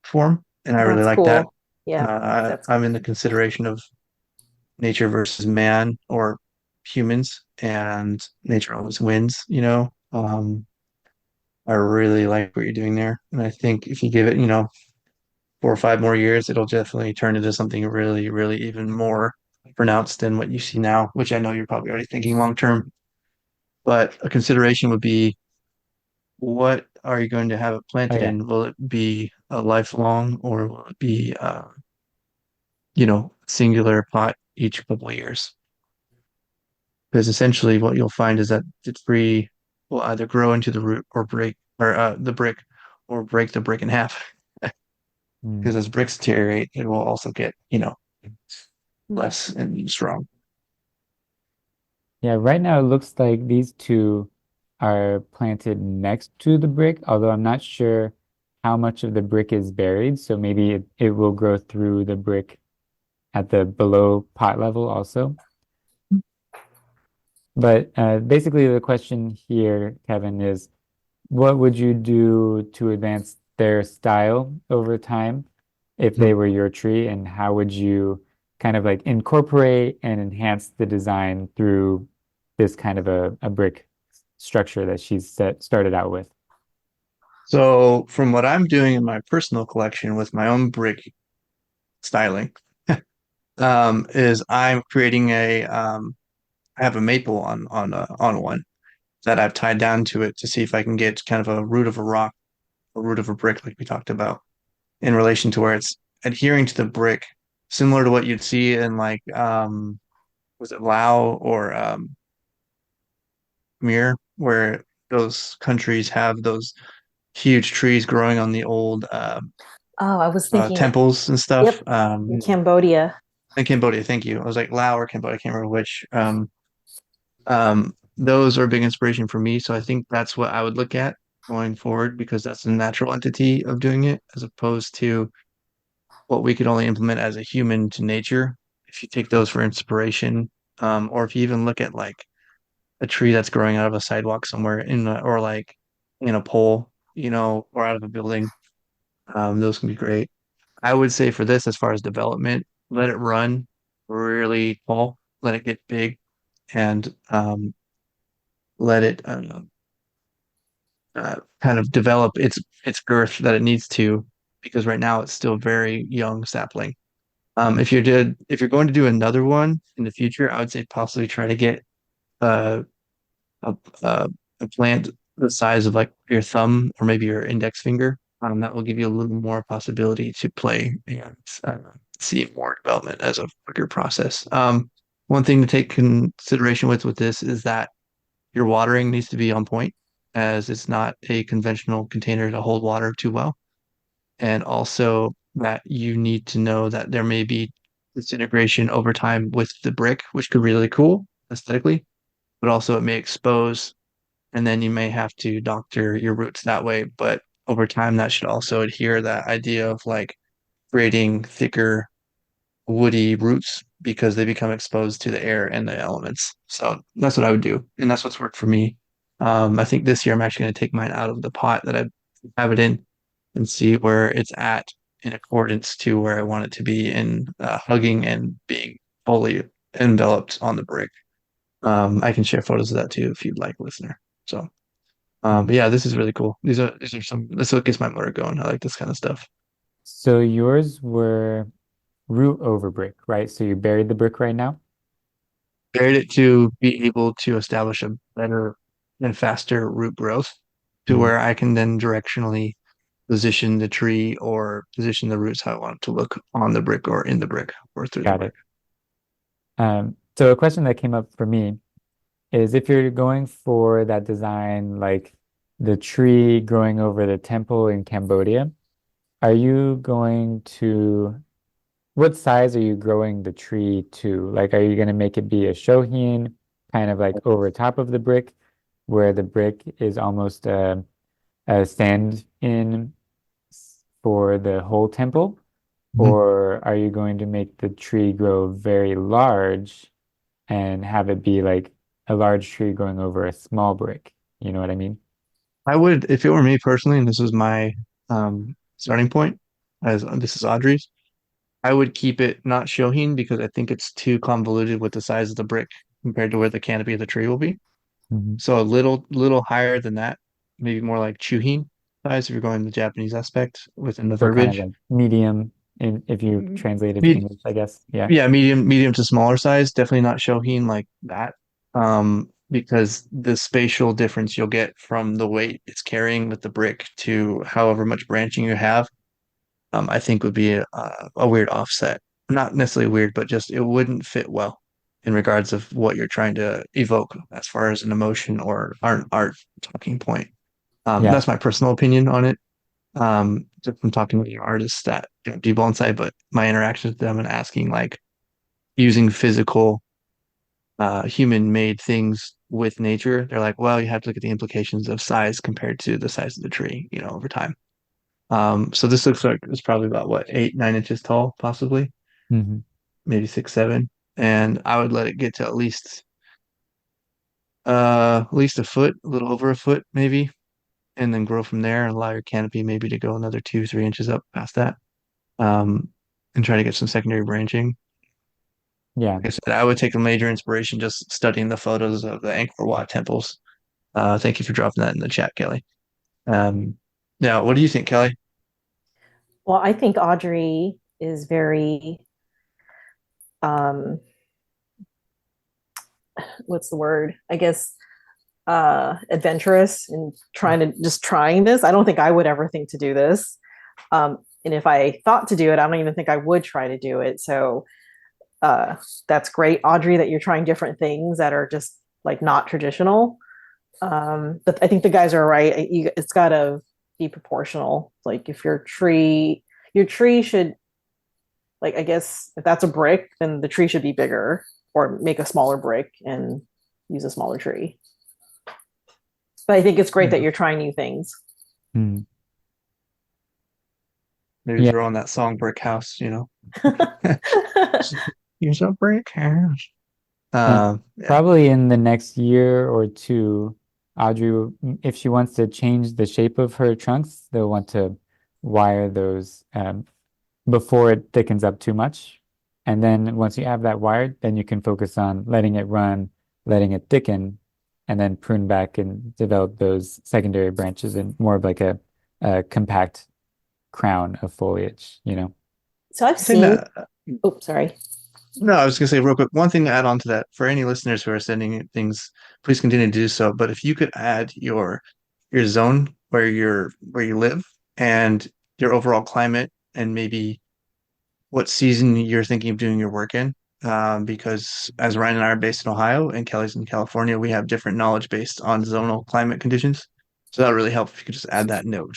form, and I really like cool. that. Yeah, I'm in the consideration of nature versus man or humans, and nature always wins, you know. I really like what you're doing there, and I think if you give it, 4 or 5 more years, it'll definitely turn into something really, really even more pronounced than what you see now, which I know you're probably already thinking long term. But a consideration would be, what are you going to have it planted in? Will it be a lifelong, or will it be, singular pot each couple of years? Because essentially what you'll find is that the tree will either grow into the root or break, or the brick, or break the brick in half. Because as bricks deteriorate, it will also get, less and strong. Yeah, right now it looks like these two are planted next to the brick, although I'm not sure how much of the brick is buried. So maybe it will grow through the brick at the below pot level also. But basically the question here, Kevin, is what would you do to advance their style over time if they were your tree, and how would you kind of like incorporate and enhance the design through this kind of a brick structure that she's started out with? So from what I'm doing in my personal collection with my own brick styling, is I'm creating I have a maple on one that I've tied down to it to see if I can get kind of a root of a rock, a root of a brick, like we talked about, in relation to where it's adhering to the brick, similar to what you'd see in like was it Lao or Khmer, where those countries have those huge trees growing on the old I was thinking temples and stuff. Cambodia. In Cambodia, thank you. I was like Lao or Cambodia, I can't remember which. Those are a big inspiration for me. So I think that's what I would look at going forward because that's a natural entity of doing it as opposed to what we could only implement as a human to nature. If you take those for inspiration, or if you even look at like a tree that's growing out of a sidewalk somewhere or like in a pole, or out of a building, those can be great. I would say for this, as far as development, let it run really tall, let it get big, and let it kind of develop its girth that it needs to, because right now it's still very young sapling. If you're going to do another one in the future, I would say possibly try to get uh, a a plant the size of like your thumb or maybe your index finger. That will give you a little more possibility to play and uh, see more development as a quicker process. One thing to take consideration with this is that your watering needs to be on point, as it's not a conventional container to hold water too well. And also that you need to know that there may be disintegration over time with the brick, which could be really cool aesthetically, but also it may expose, and then you may have to doctor your roots that way. But over time, that should also adhere that idea of like creating thicker woody roots because they become exposed to the air and the elements. So that's what I would do, and that's what's worked for me. I think this year I'm actually going to take mine out of the pot that I have it in and see where it's at in accordance to where I want it to be in hugging and being fully enveloped on the brick. I can share photos of that too if you'd like, listener. So, but yeah, this is really cool. This is what gets my motor going. I like this kind of stuff. So yours were root over brick, right? So you buried the brick right now? Buried it to be able to establish a better and faster root growth to Mhm. where I can then directionally position the tree or position the roots how I want it to look on the brick or in the brick or through the Got brick. it. So a question that came up for me is if you're going for that design, like the tree growing over the temple in Cambodia, are you going to, what size are you growing the tree to? Like, are you going to make it be a shohin, kind of like over top of the brick, where the brick is almost a stand-in for the whole temple? Mhm. Or are you going to make the tree grow very large and have it be like a large tree growing over a small brick? You know what I mean? I would, if it were me personally, and this was my starting point, as this is Audrey's, I would keep it not Shohin because I think it's too convoluted with the size of the brick compared to where the canopy of the tree will be. Mhm. So a little higher than that, maybe more like Chuhin size if you're going the Japanese aspect within the So kind of verbiage. like medium in if you translate it to Me, English, I guess. Yeah. yeah, medium to smaller size, definitely not Shohin like that. Because the spatial difference you'll get from the weight it's carrying with the brick to however much branching you have, I think would be a weird offset. Not necessarily weird, but just it wouldn't fit well in regards of what you're trying to evoke as far as an emotion or art talking point. Yeah. That's my personal opinion on it. Just from talking with your artists that don't do bonsai, but my interactions with them and asking like using physical, human-made things with nature, they're like, well, you have to look at the implications of size compared to the size of the tree, over time. So this looks like it's probably about what, 8, 9 inches tall, possibly, Hmm. maybe 6, 7. And I would let it get to at least a foot, a little over a foot, maybe, and then grow from there and allow your canopy maybe to go another 2, 3 inches up past that. Um, and try to get some secondary branching. Yeah. Like I said, I would take a major inspiration just studying the photos of the Angkor Wat temples. Thank you for dropping that in the chat, Kelly. Now, what do you think, Kelly? Well, I think Audrey is very um what's the word? I guess adventurous and trying this. I don't think I would ever think to do this. And if I thought to do it, I don't even think I would try to do it. So uh that's great, Audrey, that you're trying different things that are just like not traditional. But I think the guys are right. It's got to be proportional. Like if your tree should, like, I guess if that's a brick, then the tree should be bigger or make a smaller brick. And use a smaller tree. But I think it's great that Yeah. you're trying new things. Hmm. Maybe Yeah. throw on that song Brick House, you know. Here's a brick house. And Yeah. probably in the next year or two, Audrey, if she wants to change the shape of her trunks, they'll want to wire those before it thickens up too much. And then once you have that wired, then you can focus on letting it run, letting it thicken, and then prune back and develop those secondary branches in more of like a compact crown of foliage, you know? So I've Thing seen, that oh, sorry. No, I was gonna say real quick, one thing to add on to that for any listeners who are sending in things, please continue to do so. But if you could add your zone where you live and your overall climate and maybe what season you're thinking of doing your work in, because as Ryan and I are based in Ohio and Kelly's in California, we have different knowledge based on zonal climate conditions. So that would really help if you could just add that note.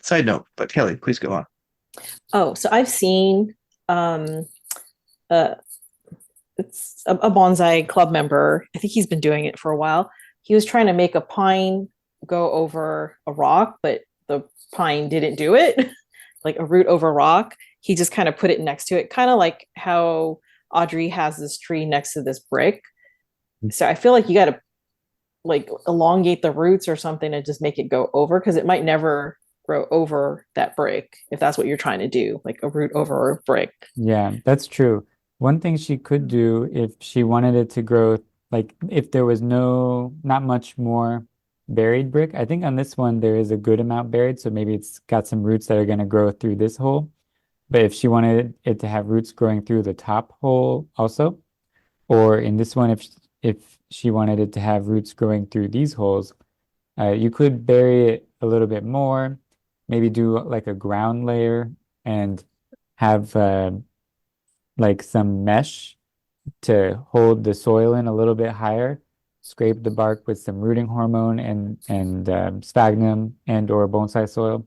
Side note, but Kelly, please go on. Oh, so I've seen uh it's a bonsai club member. I think he's been doing it for a while. He was trying to make a pine go over a rock, but the pine didn't do it. Like a root over rock. He just kind of put it next to it, kind of like how Audrey has this tree next to this brick. So I feel like you got to like elongate the roots or something and just make it go over because it might never grow over that brick if that's what you're trying to do, like a root over a brick. Yeah, that's true. One thing she could do if she wanted it to grow, like if there was not much more buried brick. I think on this one there is a good amount buried, so maybe it's got some roots that are going to grow through this hole. But if she wanted it to have roots growing through the top hole also, or in this one, if she wanted it to have roots growing through these holes, you could bury it a little bit more, maybe do like a ground layer and have like some mesh to hold the soil in a little bit higher, scrape the bark with some rooting hormone and sphagnum and or bonsai soil,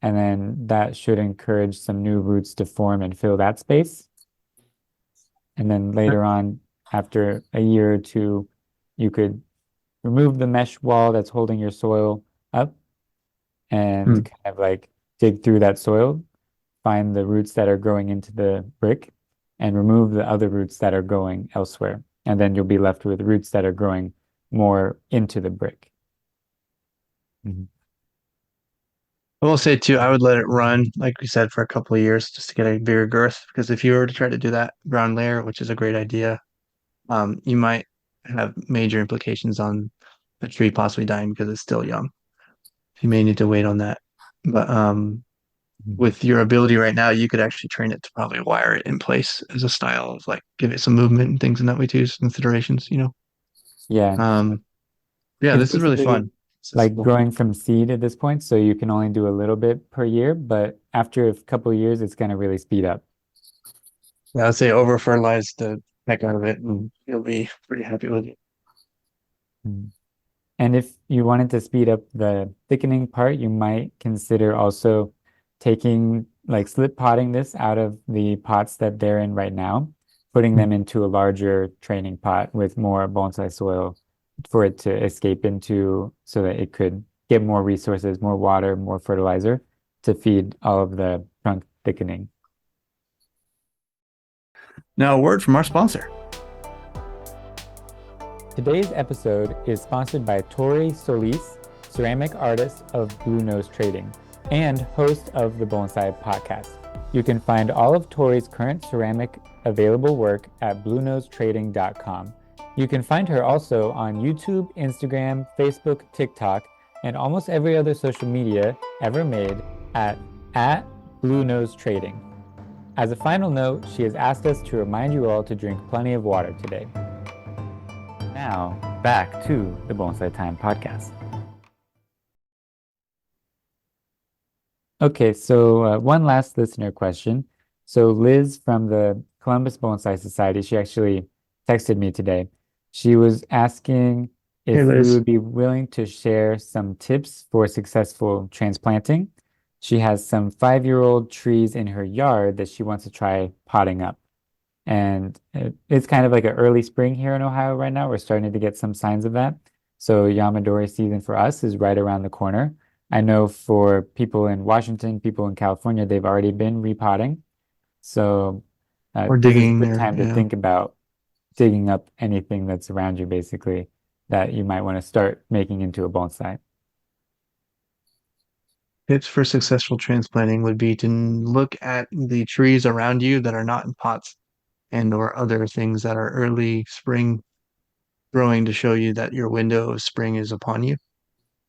and then that should encourage some new roots to form and fill that space. And then later on, after a year or two, you could remove the mesh wall that's holding your soil up and Hmm. kind of like dig through that soil, find the roots that are growing into the brick, and remove the other roots that are going elsewhere. And then you'll be left with roots that are growing more into the brick. Mhm. I will say too, I would let it run, like we said, for a couple of years just to get a bigger girth. Because if you were to try to do that ground layer, which is a great idea, you might have major implications on the tree possibly dying because it's still young. You may need to wait on that. But with your ability right now, you could actually train it to probably wire it in place as a style of like give it some movement and things in that way too, some considerations, you know. Yeah, Yeah, it's this is really basically fun. This is like cool. growing from seed at this point, so you can only do a little bit per year, but after a couple of years, it's going to really speed up. Yeah, I'd say over fertilize the heck out of it and you'll be pretty happy with it. Mm. And if you wanted to speed up the thickening part, you might consider also taking like slip potting this out of the pots that they're in right now, putting them into a larger training pot with more bonsai soil for it to escape into so that it could get more resources, more water, more fertilizer to feed all of the trunk thickening. Now, a word from our sponsor. Today's episode is sponsored by Tori Solis, ceramic artist of Blue Nose Trading and host of the Bonsai Podcast. You can find all of Tori's current ceramic available work at bluenosetrading.com. You can find her also on YouTube, Instagram, Facebook, TikTok, and almost every other social media ever made at Blue Nose Trading. As a final note, she has asked us to remind you all to drink plenty of water today. Now, back to the Bonsai Time Podcast. Okay, so one last listener question. So Liz from the Columbus Bonsai Society, she actually texted me today. She was asking Hey, if we Liz. would be willing to share some tips for successful transplanting. She has some 5-year-old trees in her yard that she wants to try potting up. And it's kind of like an early spring here in Ohio right now. We're starting to get some signs of that. So yamadori season for us is right around the corner. I know for people in Washington, people in California, they've already been repotting. So Or this is a digging good or time to think about digging up anything that's around you, basically, that you might want to start making into a bonsai. tips for successful transplanting would be to look at the trees around you that are not in pots and or other things that are early spring growing to show you that your window of spring is upon you.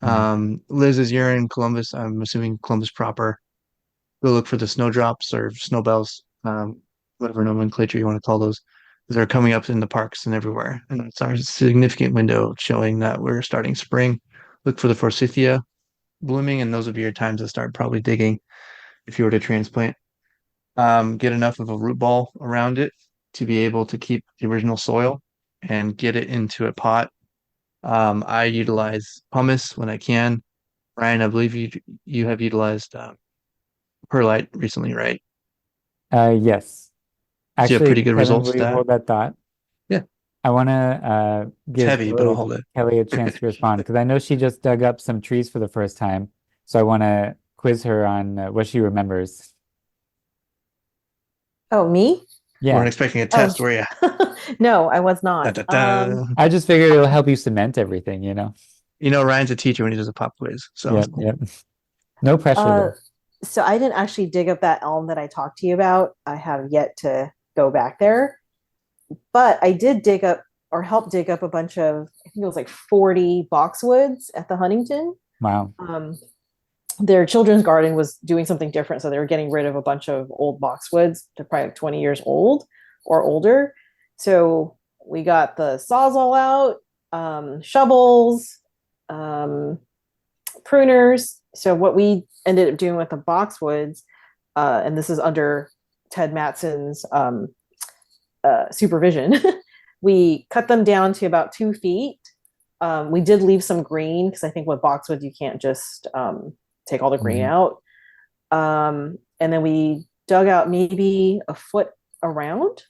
Mm. Liz, as you're in Columbus, I'm assuming Columbus proper, go look for the snowdrops or snowbells, whatever nomenclature you want to call those. They're coming up in the parks and everywhere. And it's our significant window showing that we're starting spring. Look for the forsythia blooming, and those would be your times to start probably digging if you were to transplant. Get enough of a root ball around it to be able to keep the original soil and get it into a pot. I utilize pumice when I can. Ryan, I believe you have utilized perlite recently, right? Yes. So you have Actually, pretty good Kevin, results will with you that. hold that thought? Yeah, I want to it's give heavy, but I'll hold it. Kelly a chance to respond because I know she just dug up some trees for the first time. So I want to quiz her on what she remembers. Oh, me? Weren't Yeah, expecting a Oh, test, were you? no, I was Da, not. da, da. I just figured it'll help you cement everything, you know? You know, Ryan's a teacher when he does a pop quiz. So Yep, yep. No pressure uh, though. so I didn't actually dig up that elm that I talked to you about. I have yet to go back there, but I did dig up or help dig up a bunch of, I think it was like 40 boxwoods at the Huntington. Wow. Their children's garden was doing something different. So they were getting rid of a bunch of old boxwoods. They're probably like 20 years old or older. So we got the sawzall out, shovels, um, pruners. So what we ended up doing with the boxwoods, and this is under Ted Matson's supervision, we cut them down to about 2 feet. We did leave some green because I think with boxwood you can't just take all the green Mhm. out. And then we dug out maybe a foot around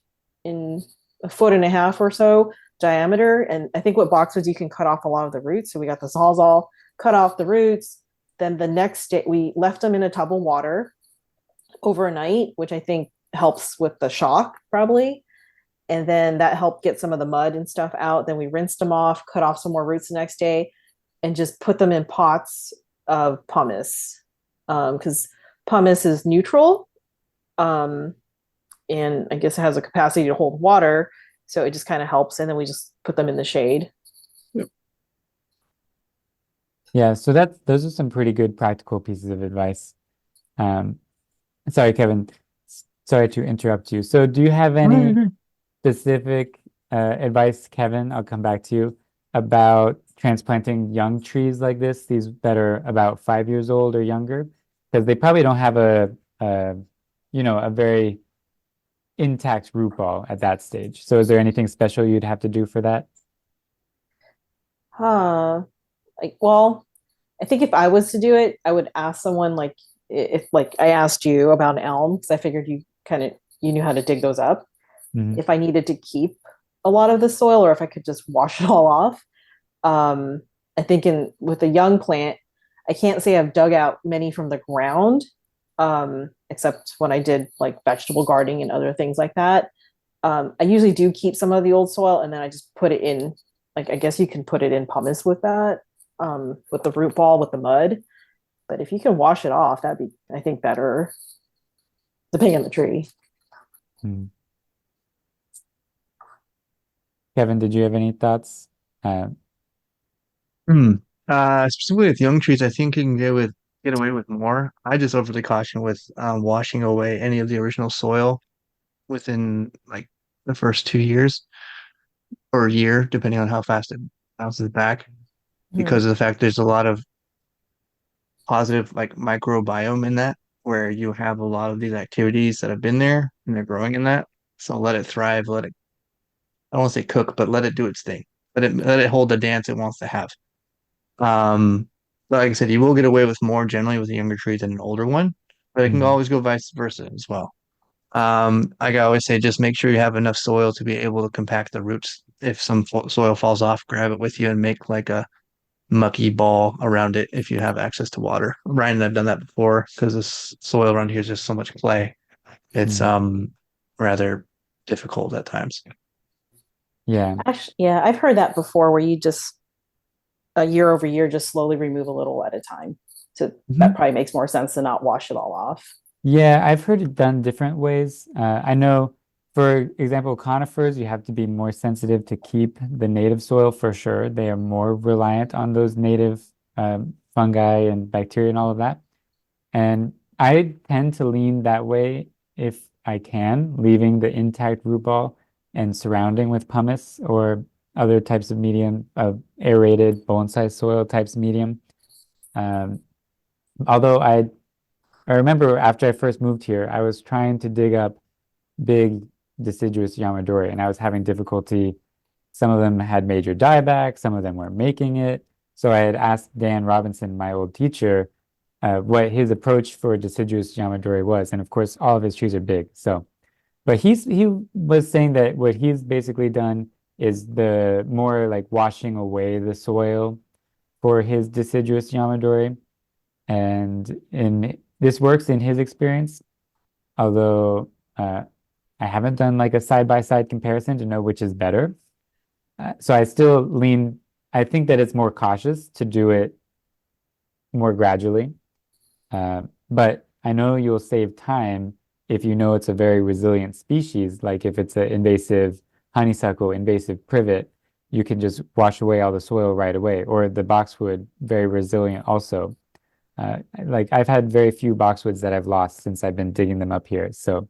in a foot and a half or so diameter. And I think with boxwoods you can cut off a lot of the roots. So we got the sawzall, cut off the roots. Then the next day we left them in a tub of water overnight, which I think helps with the shock probably. And then that helped get some of the mud and stuff out. Then we rinsed them off, cut off some more roots the next day, and just put them in pots of pumice because pumice is neutral, um, and I guess it has a capacity to hold water, so it just kind of helps. And then we just put them in the shade. Yeah, so those are some pretty good practical pieces of advice. Um, sorry, Kevin. Sorry to interrupt you. So do you have any specific advice, Kevin? I'll come back to you about transplanting young trees like this, these that are about 5 years old or younger, because they probably don't have a very intact root ball at that stage. So is there anything special you'd have to do for that? Well, I think if I was to do it, I would ask someone like if like I asked you about an elm because I figured you knew how to dig those up. Mhm. If I needed to keep a lot of the soil or if I could just wash it all off. I think in with a young plant, I can't say I've dug out many from the ground, except when I did like vegetable gardening and other things like that. I usually do keep some of the old soil and then I just put it in, like I guess you can put it in pumice with that, with the root ball with the mud. But if you can wash it off, that'd be, I think, better, depending on the tree. Mhm. Kevin, did you have any thoughts? Uh, Hmm. Specifically with young trees, I think you can get away with more. I just overly caution with washing away any of the original soil within like the first 2 years or a year, depending on how fast it bounces back, Hmm. because of the fact there's a lot of positive like microbiome in that, where you have a lot of these activities that have been there and they're growing in that. So let it thrive, let it, I don't want to say cook, but let it do its thing. Let it hold the dance it wants to have. But like I said, you will get away with more generally with a younger tree than an older one, but it can mhm. always go vice versa as well. I always say just make sure you have enough soil to be able to compact the roots. If some soil falls off, grab it with you and make like a mucky ball around it if you have access to water. Ryan and I've done that before because this soil around here is just so much clay. It's Mm. rather difficult at times. Yeah. Actually, yeah, I've heard that before where you just year over year just slowly remove a little at a time. So that probably makes more sense than not wash it all off. Yeah, I've heard it done different ways. I know, for example, conifers, you have to be more sensitive to keep the native soil for sure. They are more reliant on those native fungi and bacteria and all of that. And I tend to lean that way if I can, leaving the intact root ball and surrounding with pumice or other types of medium, of aerated bonsai soil types medium. Um, although I remember after I first moved here, I was trying to dig up big deciduous yamadori, and I was having difficulty. Some of them had major dieback, some of them weren't making it. So I had asked Dan Robinson, my old teacher, what his approach for deciduous yamadori was, and of course, all of his trees are big. So, but he was saying that what he's basically done is the more like washing away the soil for his deciduous yamadori, and in this works in his experience, although I haven't done like a side-by-side comparison to know which is better. So I still lean, I think that it's more cautious to do it more gradually. But I know you'll save time if you know it's a very resilient species, like if it's an invasive honeysuckle, invasive privet, you can just wash away all the soil right away, or the boxwood, very resilient also. Like I've had very few boxwoods that I've lost since I've been digging them up here. So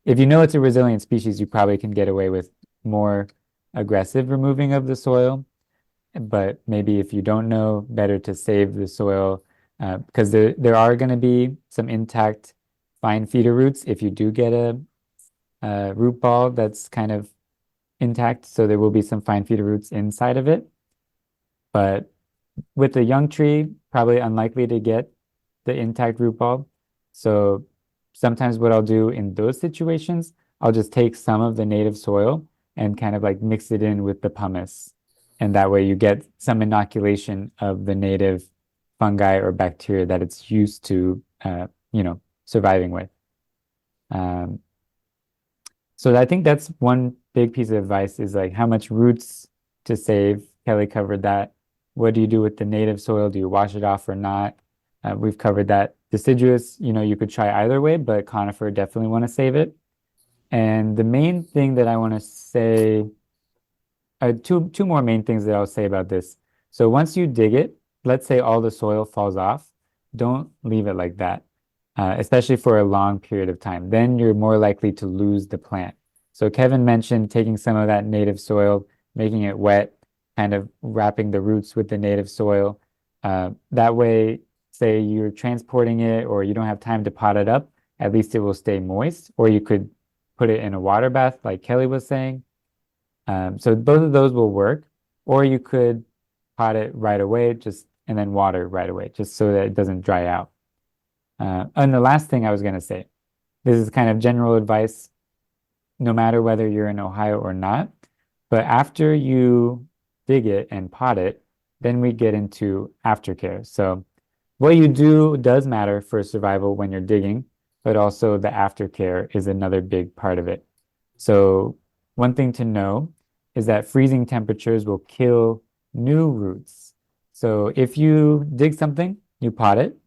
if you know it's a resilient species, you probably can get away with more aggressive removing of the soil. But maybe if you don't know, better to save the soil because there are going to be some intact fine feeder roots if you do get a root ball that's kind of intact. So there will be some fine feeder roots inside of it. But with a young tree, probably unlikely to get the intact root ball. So sometimes what I'll do in those situations, I'll just take some of the native soil and kind of like mix it in with the pumice. And that way you get some inoculation of the native fungi or bacteria that it's used to, surviving with. Um, so I think that's one big piece of advice is like how much roots to save. Kelly covered that. What do you do with the native soil? Do you wash it off or not? We've covered that. Deciduous, you could try either way, but conifer definitely want to save it. And the main thing that I want to say, two more main things that I'll say about this. So once you dig it, let's say all the soil falls off, don't leave it like that, especially for a long period of time. Then you're more likely to lose the plant. So Kevin mentioned taking some of that native soil, making it wet, kind of wrapping the roots with the native soil. That way, say you're transporting it or you don't have time to pot it up, at least it will stay moist. Or you could put it in a water bath, like Kelly was saying. So both of those will work. Or you could pot it right away, and then water right away, just so that it doesn't dry out. And the last thing I was going to say, this is kind of general advice, no matter whether you're in Ohio or not. But after you dig it and pot it, then we get into aftercare. So what you do does matter for survival when you're digging, but also the aftercare is another big part of it. So one thing to know is that freezing temperatures will kill new roots. So if you dig something, you pot it,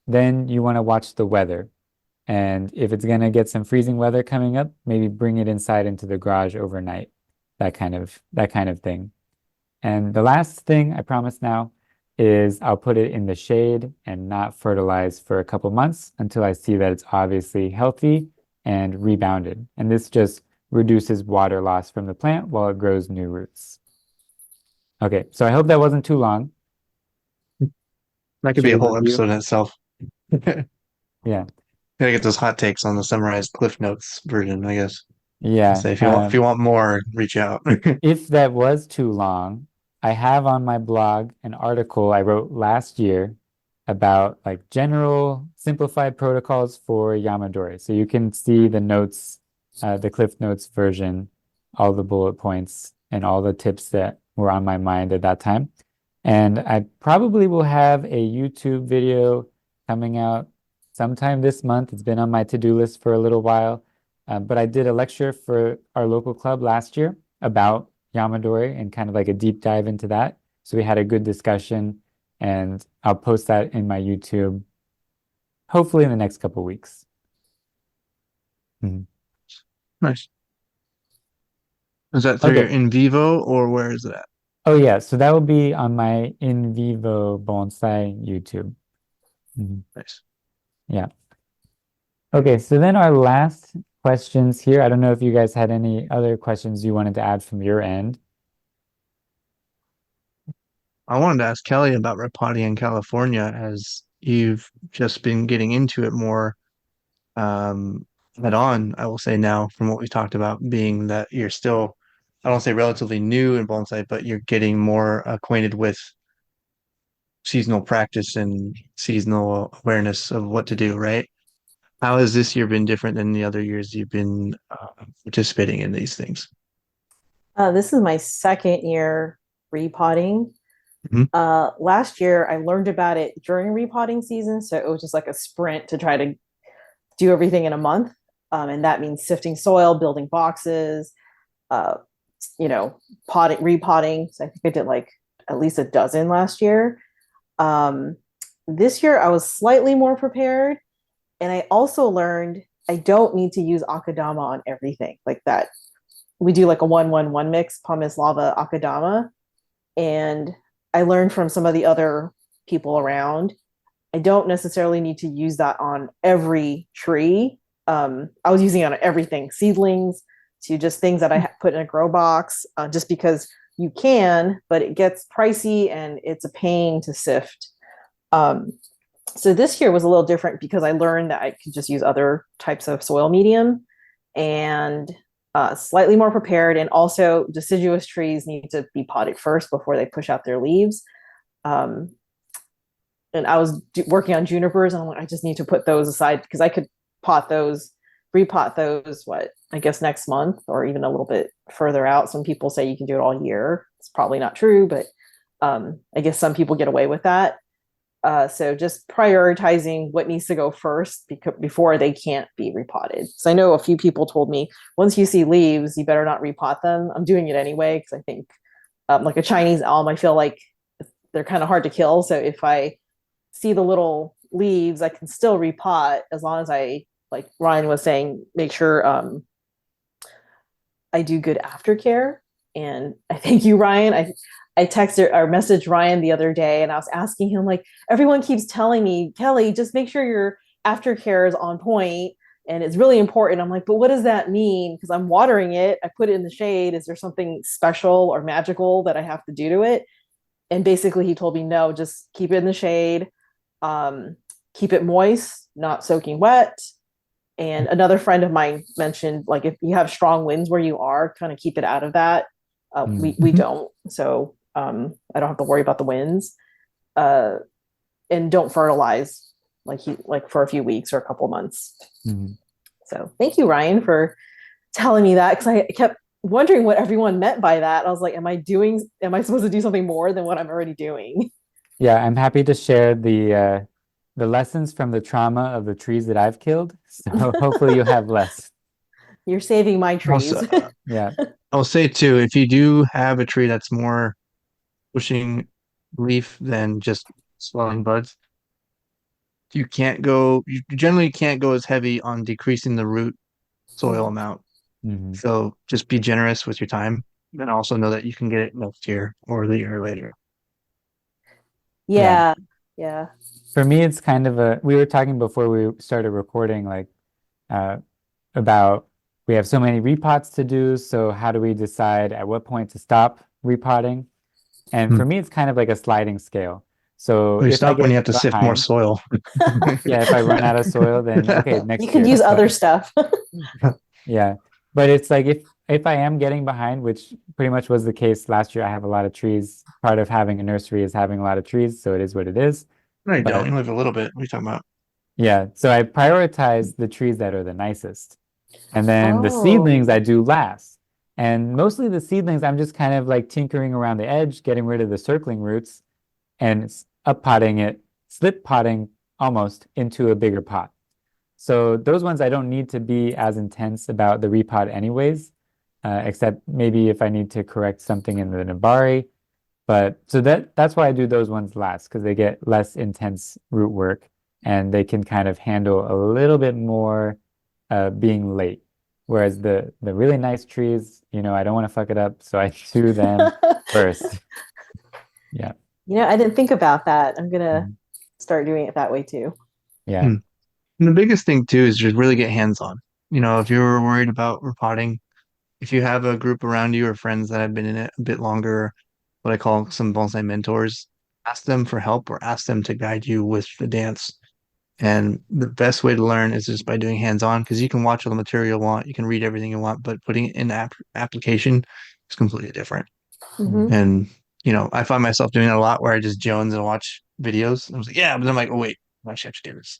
then you want to watch the weather. And if it's going to get some freezing weather coming up, maybe bring it inside into the garage overnight, that kind of thing. And the last thing I promise now is I'll put it in the shade and not fertilize for a couple months until I see that it's obviously healthy and rebounded. And this just reduces water loss from the plant while it grows new roots. Okay, so I hope that wasn't too long. That could be a whole episode in itself. Yeah. Gotta get those hot takes on the summarized Cliff Notes version, I guess. Yeah. Say if you want more, reach out. If that was too long, I have on my blog an article I wrote last year about like general simplified protocols for yamadori. So you can see the notes, the Cliff Notes version, all the bullet points and all the tips that were on my mind at that time. And I probably will have a YouTube video coming out sometime this month. It's been on my to-do list for a little while. But I did a lecture for our local club last year about yamadori and kind of like a deep dive into that. So we had a good discussion, and I'll post that in my YouTube hopefully in the next couple of weeks. Nice. Is that through your in vivo or where is it at? Oh yeah, so that will be on my in vivo bonsai YouTube. Nice. Yeah. Okay, so then our last questions here. I don't know if you guys had any other questions you wanted to add from your end. I wanted to ask Kelly about repotting in California as you've just been getting into it more head on, I will say now, from what we talked about, being that you're still, I don't say relatively new in bonsai, but you're getting more acquainted with seasonal practice and seasonal awareness of what to do, right? How has this year been different than the other years you've been participating in these things? This is my second year repotting. Last year, I learned about it during repotting season, so it was just like a sprint to try to do everything in a month. And that means sifting soil, building boxes, repotting. So I think I did like at least a dozen last year. This year, I was slightly more prepared. And I also learned I don't need to use akadama on everything like that. We do like a 1-1-1 mix, pumice, lava, akadama. And I learned from some of the other people around, I don't necessarily need to use that on every tree. I was using it on everything, seedlings to just things that I put in a grow box, just because you can, but it gets pricey and it's a pain to sift. So this year was a little different because I learned that I could just use other types of soil medium and slightly more prepared. And also deciduous trees need to be potted first before they push out their leaves. And I was working on junipers and I'm like, I just need to put those aside because I could repot those, I guess next month or even a little bit further out. Some people say you can do it all year. It's probably not true, but I guess some people get away with that. So just prioritizing what needs to go first before they can't be repotted. So I know a few people told me, once you see leaves, you better not repot them. I'm doing it anyway because I think like a Chinese elm, I feel like they're kind of hard to kill. So if I see the little leaves, I can still repot as long as I, like Ryan was saying, make sure I do good aftercare. And I thank you, Ryan. I texted or messaged Ryan the other day and I was asking him, like, everyone keeps telling me, Kelly, just make sure your aftercare is on point and it's really important. I'm like, but what does that mean? Because I'm watering it. I put it in the shade. Is there something special or magical that I have to do to it? And basically he told me, no, just keep it in the shade. Keep it moist, not soaking wet. And another friend of mine mentioned, like, if you have strong winds where you are, kind of keep it out of that. We don't. So I don't have to worry about the winds, and don't fertilize like for a few weeks or a couple months. So thank you, Ryan, for telling me that, because I kept wondering what everyone meant by that. I was like, am I supposed to do something more than what I'm already doing? Yeah, I'm happy to share the lessons from the trauma of the trees that I've killed. So hopefully you'll have less. You're saving my trees. Also, Yeah. I'll say too, if you do have a tree that's more pushing leaf than just swelling buds, you generally can't go as heavy on decreasing the root soil amount. So just be generous with your time and also know that you can get it next year or the year later. Yeah. For me, it's kind of we were talking before we started recording, like about we have so many repots to do. So how do we decide at what point to stop repotting? And for me, it's kind of like a sliding scale. So you if I stop when get you have to sift more soil. Yeah, if I run out of soil, then okay, next you could year. use other stuff. Yeah, but it's like if I am getting behind, which pretty much was the case last year, I have a lot of trees. Part of having a nursery is having a lot of trees, so it is what it is. No, you don't. But You only have a little bit. What are you talking about? yeah, so I prioritize the trees that are the nicest. And then the Oh. seedlings I do last. And mostly the seedlings, I'm just kind of like tinkering around the edge, getting rid of the circling roots and up potting it, slip potting almost into a bigger pot. So those ones I don't need to be as intense about the repot anyways, except maybe if I need to correct something in the nabari. But so that's why I do those ones last because they get less intense root work and they can kind of handle a little bit more being late. Whereas the really nice trees, I don't want to fuck it up, so I do them first. Yeah. I didn't think about that. I'm gonna Mhm. start doing it that way too. Yeah. Hmm. And the biggest thing too is just really get hands-on. If you're worried about repotting, if you have a group around you or friends that have been in it a bit longer, what I call some bonsai mentors, ask them for help or ask them to guide you with the dance. And the best way to learn is just by doing hands-on because you can watch all the material you want, you can read everything you want, but putting it in application is completely different. Hmm. Mhm. And I find myself doing it a lot where I just jones and watch videos. And I was like, yeah, but then I'm like, oh wait, I actually have to do this.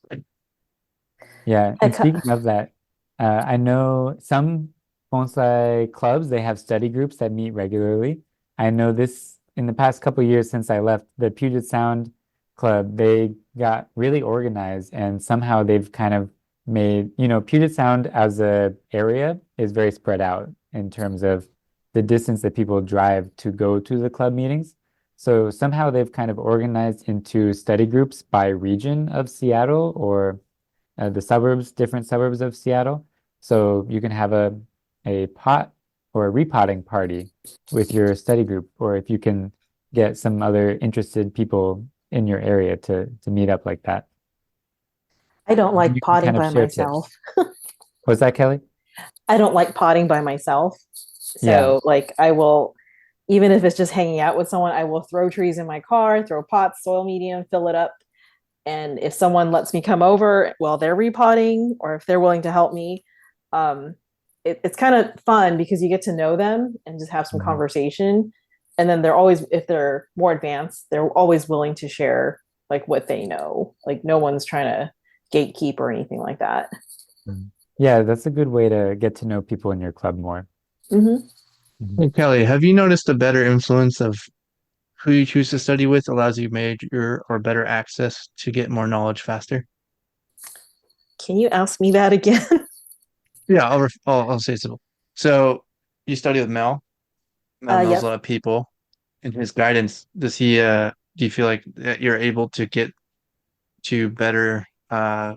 Yeah. I And speaking of that, I know some bonsai clubs, they have study groups that meet regularly. I know this in the past couple of years since I left the Puget Sound Club, they got really organized and somehow they've kind of made, Puget Sound as a area is very spread out in terms of the distance that people drive to go to the club meetings. So somehow they've kind of organized into study groups by region of Seattle or the suburbs, different suburbs of Seattle. So you can have a pot or a repotting party with your study group, or if you can get some other interested people in your area to meet up like that. don't And like you can potting kind of by share myself. tips. Was that Kelly? I don't like potting by myself. Yeah. So like I will, even if it's just hanging out with someone, I will throw trees in my car, throw pots, soil medium, fill it up. And if someone lets me come over while they're repotting, or if they're willing to help me, um, it's kind of fun because you get to know them and just have some Mhm. conversation. And then they're always, if they're more advanced, they're always willing to share like what they know. Like no one's trying to gatekeep or anything like that. Mhm. Yeah, that's a good way to get to know people in your club more. Mm-hmm. Mhm. Hey, Kelly, have you noticed a better influence of who you choose to study with allows you major or better access to get more knowledge faster? Can you ask me that again? Yeah, I'll say so. So you study with Mel. Mel knows a Yep. lot of people. In his guidance, do you feel like that you're able to get to better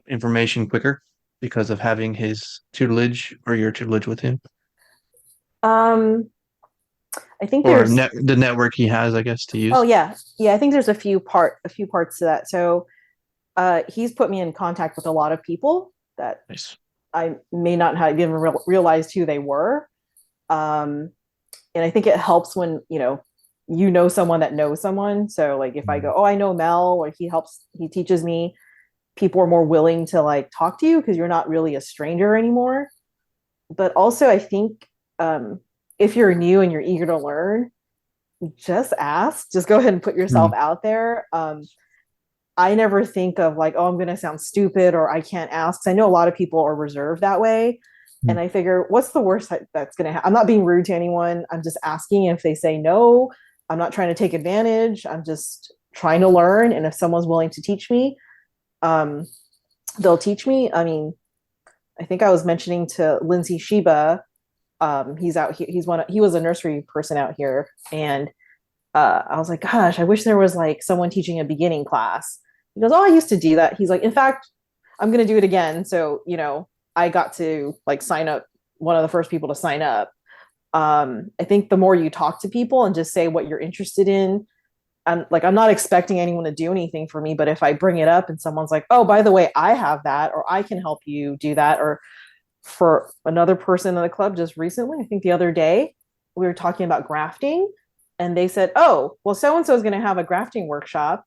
information quicker because of having his tutelage or your tutelage with him? Um, I think Or there's the network he has, I guess, to oh use? yeah, I think there's a few parts to that. So he's put me in contact with a lot of people that Nice. I may not have even realized who they were. And I think it helps when you know someone that knows someone. So like if I Mhm. go, oh, I know Mel, or he teaches me, people are more willing to like talk to you because you're not really a stranger anymore. But also, I think if you're new and you're eager to learn, just ask. Just go ahead and put yourself Mm. out there. I never think of like, oh, I'm going to sound stupid or I can't ask. I know a lot of people are reserved that way. And I figure, what's the worst that's going to happen? I'm not being rude to anyone. I'm just asking. If they say no, I'm not trying to take advantage. I'm just trying to learn. And if someone's willing to teach me, um, they'll teach me. I mean, I think I was mentioning to Lindsay Shiba. He's out here. He was a nursery person out here. And I was like, gosh, I wish there was like someone teaching a beginning class. He goes, oh, I used to do that. He's like, in fact, I'm going to do it again. So, I got to like sign up, one of the first people to sign up. I think the more you talk to people and just say what you're interested in, I'm not expecting anyone to do anything for me, but if I bring it up and someone's like, oh, by the way, I have that, or I can help you do that, or for another person in the club just recently, I think the other day, we were talking about grafting and they said, oh, well, so and so is going to have a grafting workshop.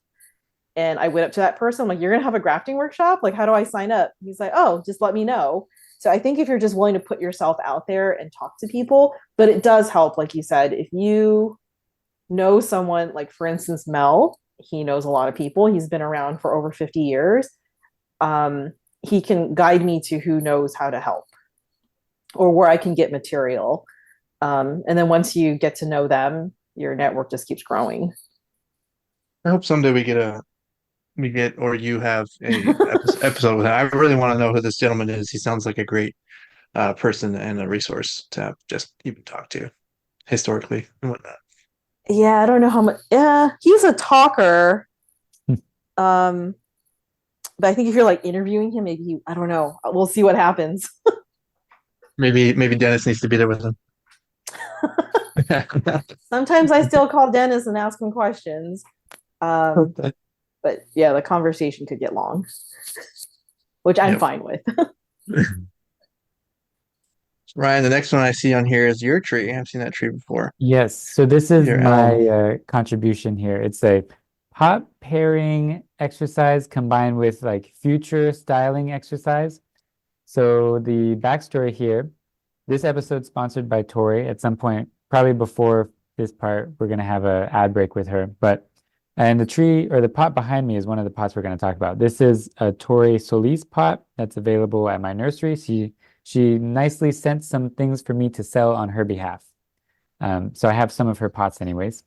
And I went up to that person, I'm like, you're going to have a grafting workshop? Like, how do I sign up? He's like, oh, just let me know. So I think if you're just willing to put yourself out there and talk to people, but it does help, like you said, if you know someone, like for instance, Mel, he knows a lot of people. He's been around for over 50 years. He can guide me to who knows how to help or where I can get material. And then once you get to know them, your network just keeps growing. I hope someday or you have a episode with him. I really want to know who this gentleman is. He sounds like a great person and a resource to have just even talk to historically and whatnot. Yeah, I don't know how much. Yeah, he's a talker. But I think if you're like interviewing him, I don't know. We'll see what happens. Maybe Dennis needs to be there with him. Sometimes I still call Dennis and ask him questions. But yeah, the conversation could get long, which I'm fine with. Ryan, the next one I see on here is your tree. I've seen that tree before. Yes, so this is Your my contribution here. It's a pot pairing exercise combined with like future styling exercise. So the backstory here, this episode sponsored by Tori. At some point, probably before this part, we're going to have an ad break with her. And the tree or the pot behind me is one of the pots we're going to talk about. This is a Tori Solis pot that's available at my nursery. She nicely sent some things for me to sell on her behalf. So I have some of her pots anyways.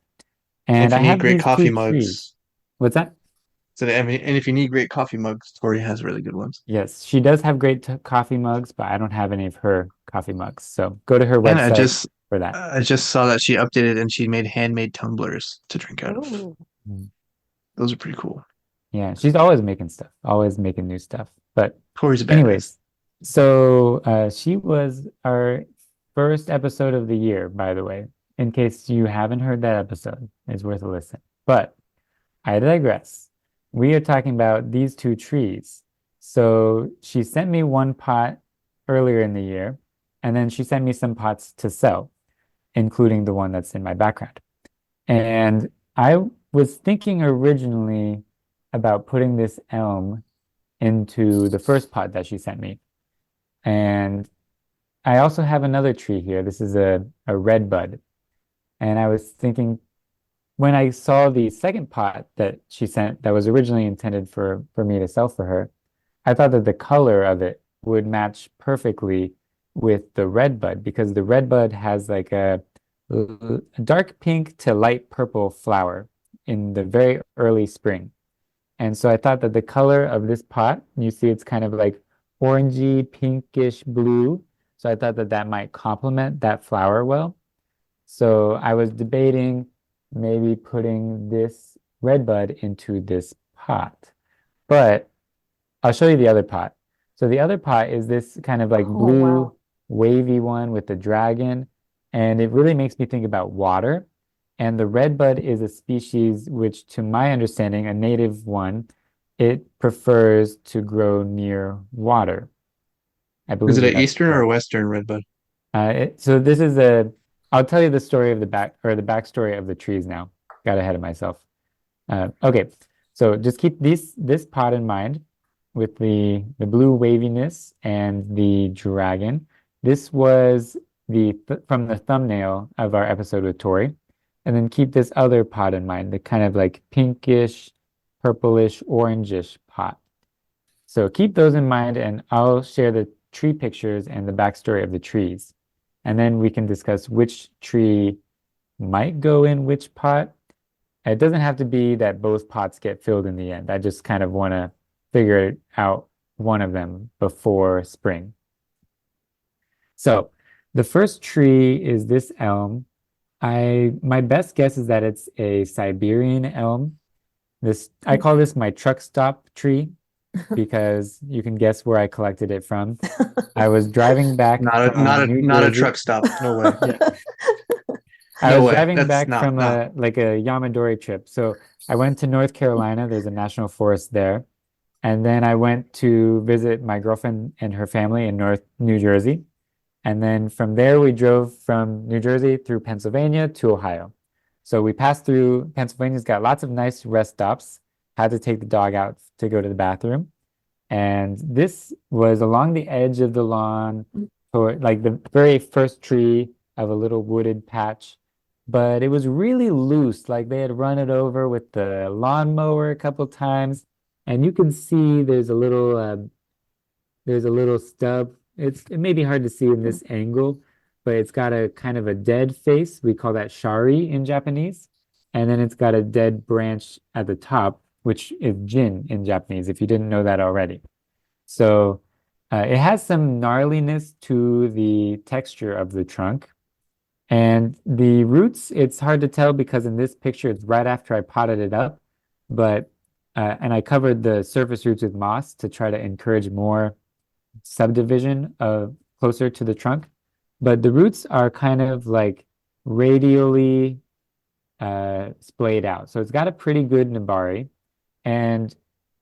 And I have great these coffee two mugs. trees. What's that? So, and if you need great coffee mugs, Tori has really good ones. Yes, she does have great coffee mugs, but I don't have any of her coffee mugs. So go to her And website for that. I just saw that she updated and she made handmade tumblers to drink out of. Mm. Those are pretty cool. Yeah, she's always making stuff, always making new stuff. But Tori's a badass. anyways, so she was our first episode of the year, by the way. In case you haven't heard that episode, it's worth a listen. But I digress. We are talking about these two trees. So she sent me one pot earlier in the year, and then she sent me some pots to sell, including the one that's in my background. And I was thinking originally about putting this elm into the first pot that she sent me. And I also have another tree here. This is a red bud. And I was thinking, when I saw the second pot that she sent that was originally intended for me to sell for her, I thought that the color of it would match perfectly with the red bud because the red bud has like a dark pink to light purple flower in the very early spring. And so I thought that the color of this pot, you see it's kind of like orangey, pinkish blue. So I thought that that might complement that flower well. So I was debating maybe putting this red bud into this pot. But I'll show you the other pot. So the other pot is this kind of like blue, wavy one with the dragon. And it really makes me think about water. And the red bud is a species which, to my understanding, a native one, it prefers to grow near water. I believe Is it an that's eastern or correct. a western redbud? So this is I'll tell you the story of the backstory of the trees now. Got ahead of myself. Okay, so just keep this pot in mind with the blue waviness and the dragon. This was from the thumbnail of our episode with Tori. And then keep this other pot in mind, the kind of like pinkish, purplish, orangish pot. So keep those in mind, and I'll share the tree pictures and the backstory of the trees. And then we can discuss which tree might go in which pot. It doesn't have to be that both pots get filled in the end. I just kind of want to figure out one of them before spring. So the first tree is this elm. My best guess is that it's a Siberian elm. I call this my truck stop tree because you can guess where I collected it from. I was driving back from New not a Jersey. truck stop. No way. I was way. driving That's back not- from not. a yamadori trip. So I went to North Carolina. There's a national forest there. And then I went to visit my girlfriend and her family in North New Jersey. And then from there, we drove from New Jersey through Pennsylvania to Ohio. So we passed through Pennsylvania's got lots of nice rest stops. Had to take the dog out to go to the bathroom. And this was along the edge of the lawn, or like the very first tree of a little wooded patch. but it was really loose. Like they had run it over with the lawnmower a couple times, and you can see there's a little stub. It may be hard to see in this angle, but it's got a kind of a dead face. We call that shari in Japanese. And then it's got a dead branch at the top, which is jin in Japanese, if you didn't know that already. So it has some gnarliness to the texture of the trunk. And the roots, it's hard to tell because in this picture, it's right after I potted it up. But and I covered the surface roots with moss to try to encourage more subdivision of closer to the trunk. But the roots are kind of like radially splayed out. So it's got a pretty good nabari. And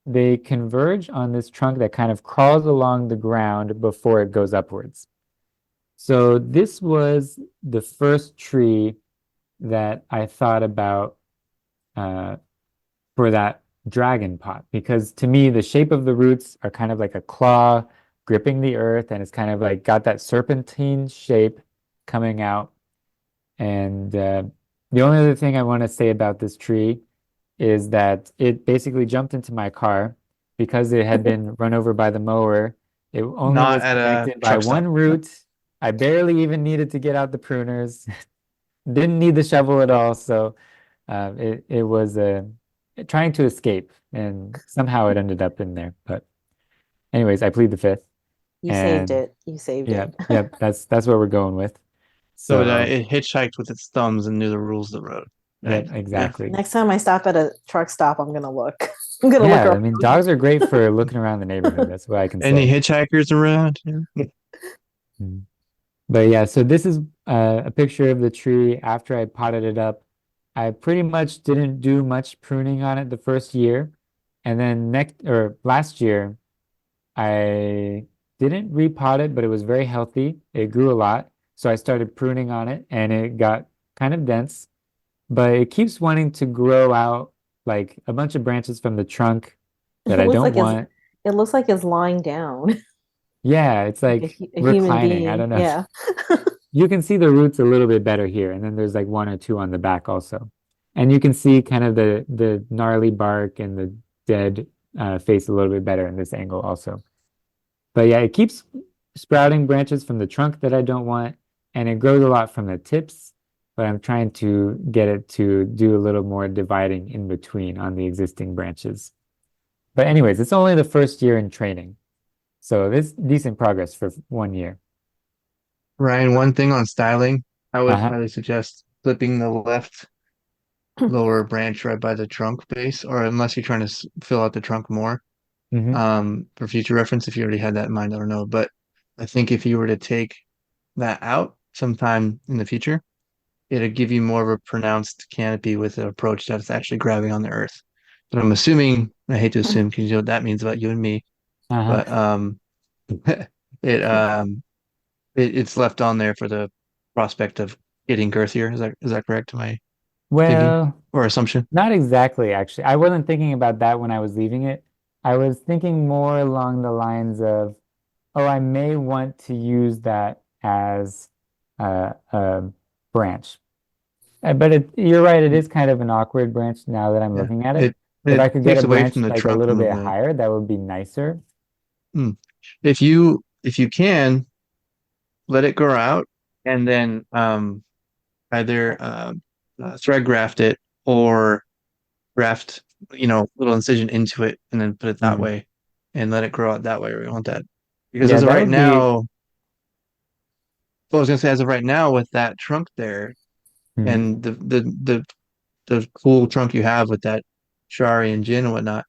they converge on this trunk that kind of crawls along the ground before it goes upwards. So this was the first tree that I thought about for that dragon pot, because to me, the shape of the roots are kind of like a claw gripping the earth, and it's kind of like got that serpentine shape coming out. And the only other thing I want to say about this tree is that it basically jumped into my car because it had been run over by the mower. It only Not was at a connected by truck stop. one root. I barely even needed to get out the pruners. Didn't need the shovel at all. So it was trying to escape, and somehow it ended up in there. But anyways, I plead the fifth. You saved And it. You saved yeah, it. yeah, that's what we're going with. So So it hitchhiked with its thumbs and knew the rules of the road. yeah, Right. Yeah. exactly. Next time I stop at a truck stop, I'm gonna look. I'm gonna look Yeah, I around. mean, dogs are great for looking around the neighborhood. That's what I can Any say. hitchhikers around? Yeah. Mm. But yeah, so this is a picture of the tree after I potted it up. I pretty much didn't do much pruning on it the first year. And then last year, I didn't repot it, but it was very healthy. It grew a lot. So I started pruning on it and it got kind of dense, but it keeps wanting to grow out like a bunch of branches from the trunk It that I looks don't like want. it looks like it's lying down. Yeah, it's Like like a human reclining. I being. don't know. Yeah. You can see the roots a little bit better here, and then there's like one or two on the back also. And you can see kind of the gnarly bark and the dead face a little bit better in this angle also. But yeah, it keeps sprouting branches from the trunk that I don't want, and it grows a lot from the tips, but I'm trying to get it to do a little more dividing in between on the existing branches. But anyways, it's only the first year in training. So it's decent progress for 1 year. Ryan, one thing on styling, I would Uh-huh. highly suggest flipping the left lower branch right by the trunk base, or unless you're trying to fill out the trunk more. Hmm. For future reference, if you already had that in mind, I don't know. But I think if you were to take that out sometime in the future, it'd give you more of a pronounced canopy with an approach that's actually grabbing on the earth. But I'm assuming, I hate to assume because you know what that means about you and me, but Uh-huh. it it's left on there for the prospect of getting girthier. Is that correct? Am I thinking Well, or assumption? not exactly, actually. I wasn't thinking about that when I was leaving it. I was thinking more along the lines of, oh, I may want to use that as a branch. But you're right, it is kind of an awkward branch now that I'm Yeah. looking at it. It If I it could get a takes away branch from the like a trunk little bit movement. higher, that would be nicer. Hmm. If you can let it grow out and then either thread graft it or graft little incision into it and then put it that Mm. way and let it grow out that way. We want that because Yeah, as of that right would be. now, well, I was gonna say as of right now with that trunk there Mhm. and the cool trunk you have with that shari and gin and whatnot,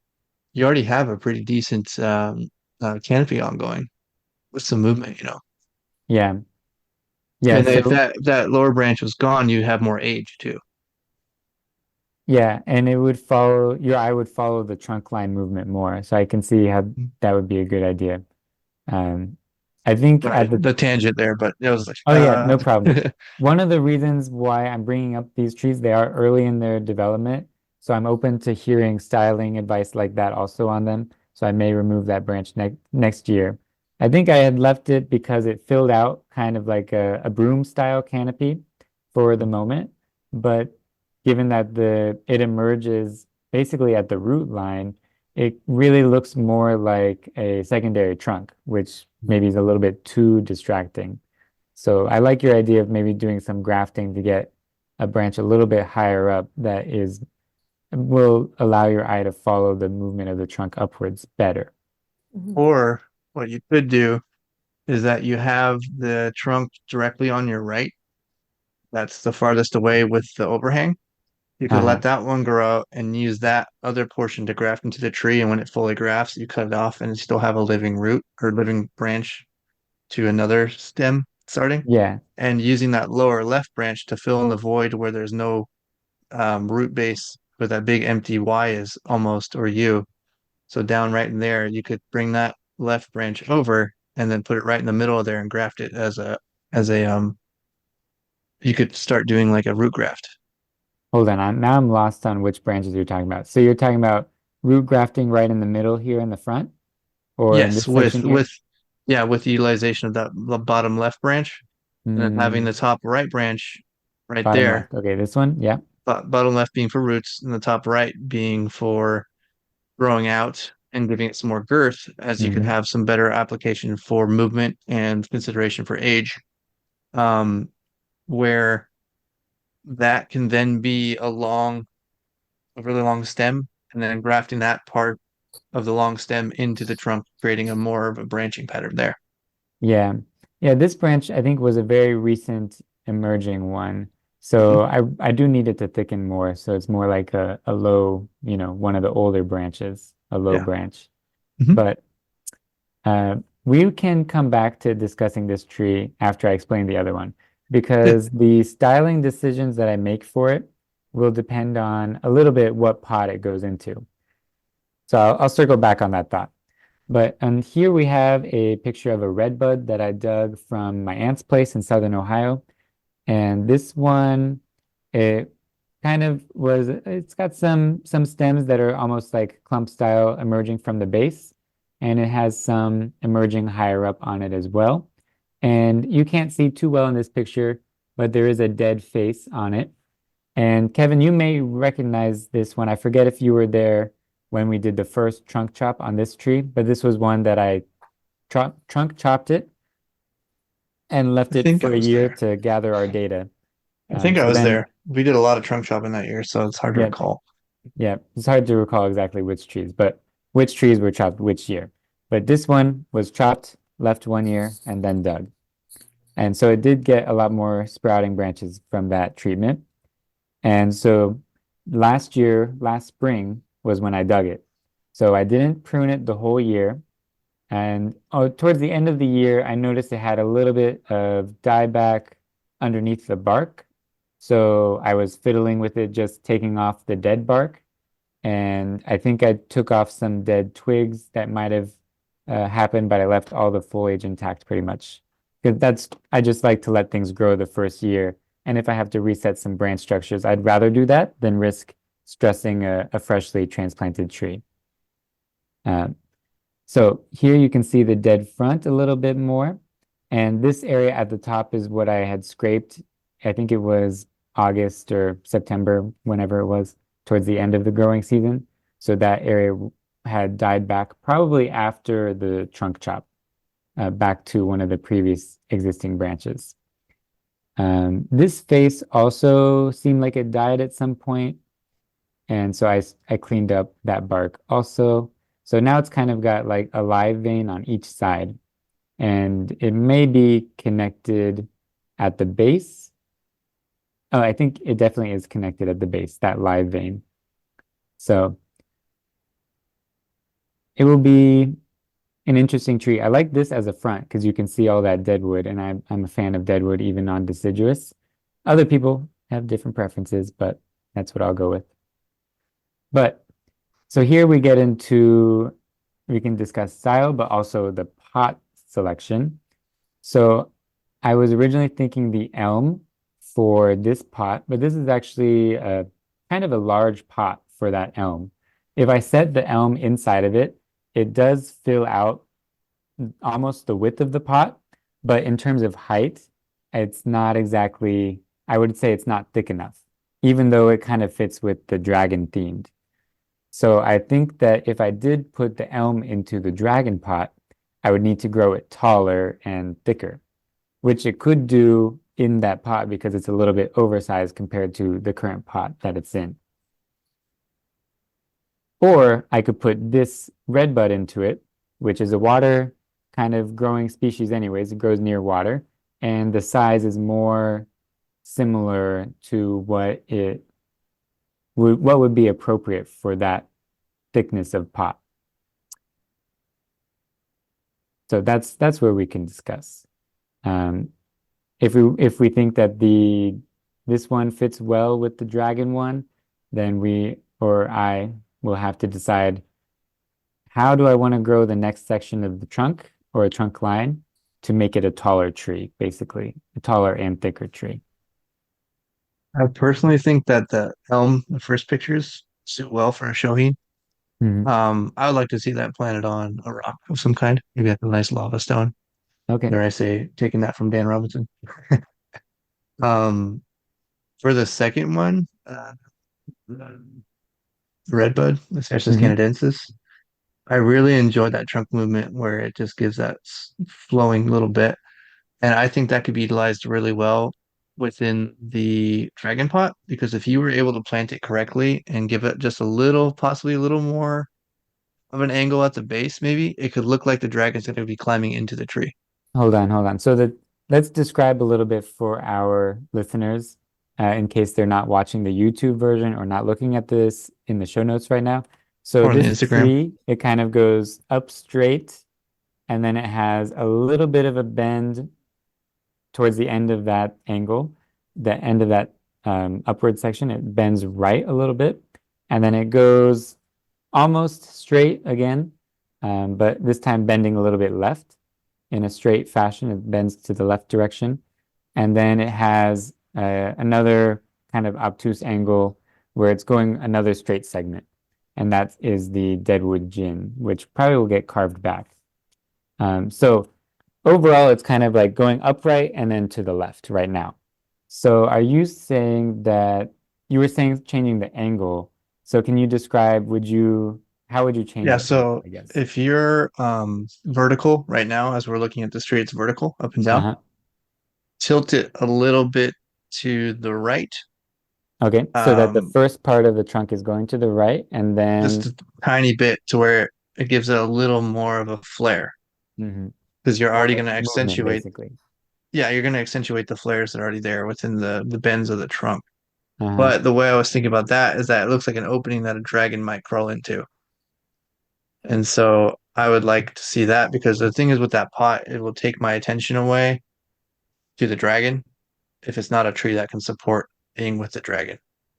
you already have a pretty decent canopy ongoing with some movement. Yeah. Yeah, And if so that lower branch was gone, you'd have more age too. yeah, and it would follow I would follow the trunk line movement more. So I can see how that would be a good idea. Um, I think Sorry, the tangent there, but it was like, oh yeah, no problem. One of the reasons why I'm bringing up these trees, they are early in their development. So I'm open to hearing styling advice like that also on them. So I may remove that branch next year. I think I had left it because it filled out kind of like a broom style canopy for the moment. but given that it emerges basically at the root line, it really looks more like a secondary trunk, which maybe is a little bit too distracting. So I like your idea of maybe doing some grafting to get a branch a little bit higher up that will allow your eye to follow the movement of the trunk upwards better. Mhm. Or what you could do is that you have the trunk directly on your right. That's the farthest away with the overhang. You could Uh-huh. let that one grow out and use that other portion to graft into the tree. And when it fully grafts, you cut it off and still have a living root or living branch to another stem starting. Yeah. And using that lower left branch to fill in the void where there's no root base, where that big empty Y is almost, or U. So down right in there, you could bring that left branch over and then put it right in the middle of there and graft it as a you could start doing like a root graft. Hold on. Now I'm lost on which branches you're talking about. So you're talking about root grafting right in the middle here in the front, or in Yes, this section here? with the utilization of that bottom left branch and then having Mm, the top right branch right bottom there, left. Okay, this one. Yeah. bottom left being for roots and the top right being for growing out and giving it some more girth, as you could Hmm. have some better application for movement and consideration for age, um, where that can then be a really long stem, and then grafting that part of the long stem into the trunk, creating a more of a branching pattern there. Yeah. Yeah, this branch I think was a very recent emerging one. Mhm. So I do need it to thicken more. So it's more like a low, one of the older branches, a low Yeah. branch. Mhm. But we can come back to discussing this tree after I explain the other one, Yeah. because the styling decisions that I make for it will depend on a little bit what pot it goes into. So I'll circle back on that thought. But here we have a picture of a redbud that I dug from my aunt's place in Southern Ohio. And this one, it it's got some stems that are almost like clump style emerging from the base, and it has some emerging higher up on it as well. And you can't see too well in this picture, but there is a dead face on it. And Kevin, you may recognize this one. I forget if you were there when we did the first trunk chop on this tree, but this was one that I trunk chopped it and I left it think I for a was year there. to gather our data. I think I So was then, there. We did a lot of trunk chopping that year, so it's hard to yeah, recall. yeah, it's hard to recall exactly which trees, but which trees were chopped which year. But this one was chopped, left 1 year, and then dug. And so it did get a lot more sprouting branches from that treatment. And so last spring was when I dug it. So I didn't prune it the whole year. And towards the end of the year, I noticed it had a little bit of dieback underneath the bark. So I was fiddling with it, just taking off the dead bark. And I think I took off some dead twigs that might have happened, but I left all the foliage intact pretty much. Because I just like to let things grow the first year. And if I have to reset some branch structures, I'd rather do that than risk stressing a freshly transplanted tree. Uh, so here you can see the dead front a little bit more. And this area at the top is what I had scraped. I think it was August or September, whenever it was, towards the end of the growing season. So that area had died back probably after the trunk chop, back to one of the previous existing branches. This face also seemed like it died at some point, and so I cleaned up that bark also. So now it's kind of got like a live vein on each side, and it may be connected at the base. Oh, I think it definitely is connected at the base, that live vein. So it will be an interesting tree. I like this as a front because you can see all that deadwood, and I'm a fan of deadwood even on deciduous. Other people have different preferences, but that's what I'll go with. But so here we get into, we can discuss style, but also the pot selection. So I was originally thinking the elm for this pot, but this is actually a kind of a large pot for that elm. If I set the elm inside of it, it does fill out almost the width of the pot, but in terms of height, it's not exactly, I would say it's not thick enough. even though it kind of fits with the dragon themed. So I think that if I did put the elm into the dragon pot, I would need to grow it taller and thicker, which it could do in that pot because it's a little bit oversized compared to the current pot that it's in. Or I could put this redbud into it, which is a water kind of growing species anyways. It grows near water, and the size is more similar to what would be appropriate for that thickness of pot. So that's where we can discuss. If we think that this one fits well with the dragon one, then I will have to decide, how do I want to grow the next section of the trunk or a trunk line to make it a taller tree, basically, a taller and thicker tree. I personally think that the elm, the first pictures, suit well for a shohin. I would like to see that planted on a rock of some kind, maybe like a nice lava stone. Okay. Dare I say, taking that from Dan Robinson. Um, for the second one, redbud, Acerus canadensis. I really enjoyed that trunk movement where it just gives that flowing little bit, and I think that could be utilized really well within the dragon pot, because if you were able to plant it correctly and give it just a little, possibly a little more of an angle at the base, maybe it could look like the dragon's going to be climbing into the tree. Hold on. So let's describe a little bit for our listeners, in case they're not watching the YouTube version or not looking at this in the show notes right now. So Or on the this Instagram. tree, it kind of goes up straight, and then it has a little bit of a bend towards the end of that angle, the end of that upward section. It bends right a little bit, and then it goes almost straight again, but this time bending a little bit left in a straight fashion. It bends to the left direction. And then it has another kind of obtuse angle where it's going another straight segment. And that is the deadwood gin, which probably will get carved back. So overall, it's kind of like going upright and then to the left right now. So are you saying that you were saying changing the angle? So can you describe, how would you change Yeah, the so angle, I guess? if you're vertical right now, as we're looking at this tree, it's vertical up and down. Tilt it a little bit to the right. Okay, so that the first part of the trunk is going to the right, and then just a tiny bit to where it gives it a little more of a flare, because you're already going to accentuate. basically. Yeah, you're going to accentuate the flares that are already there within the bends of the trunk. But the way I was thinking about that is that it looks like an opening that a dragon might crawl into. And so I would like to see that, because the thing is with that pot, it will take my attention away to the dragon if it's not a tree that can support being with the dragon.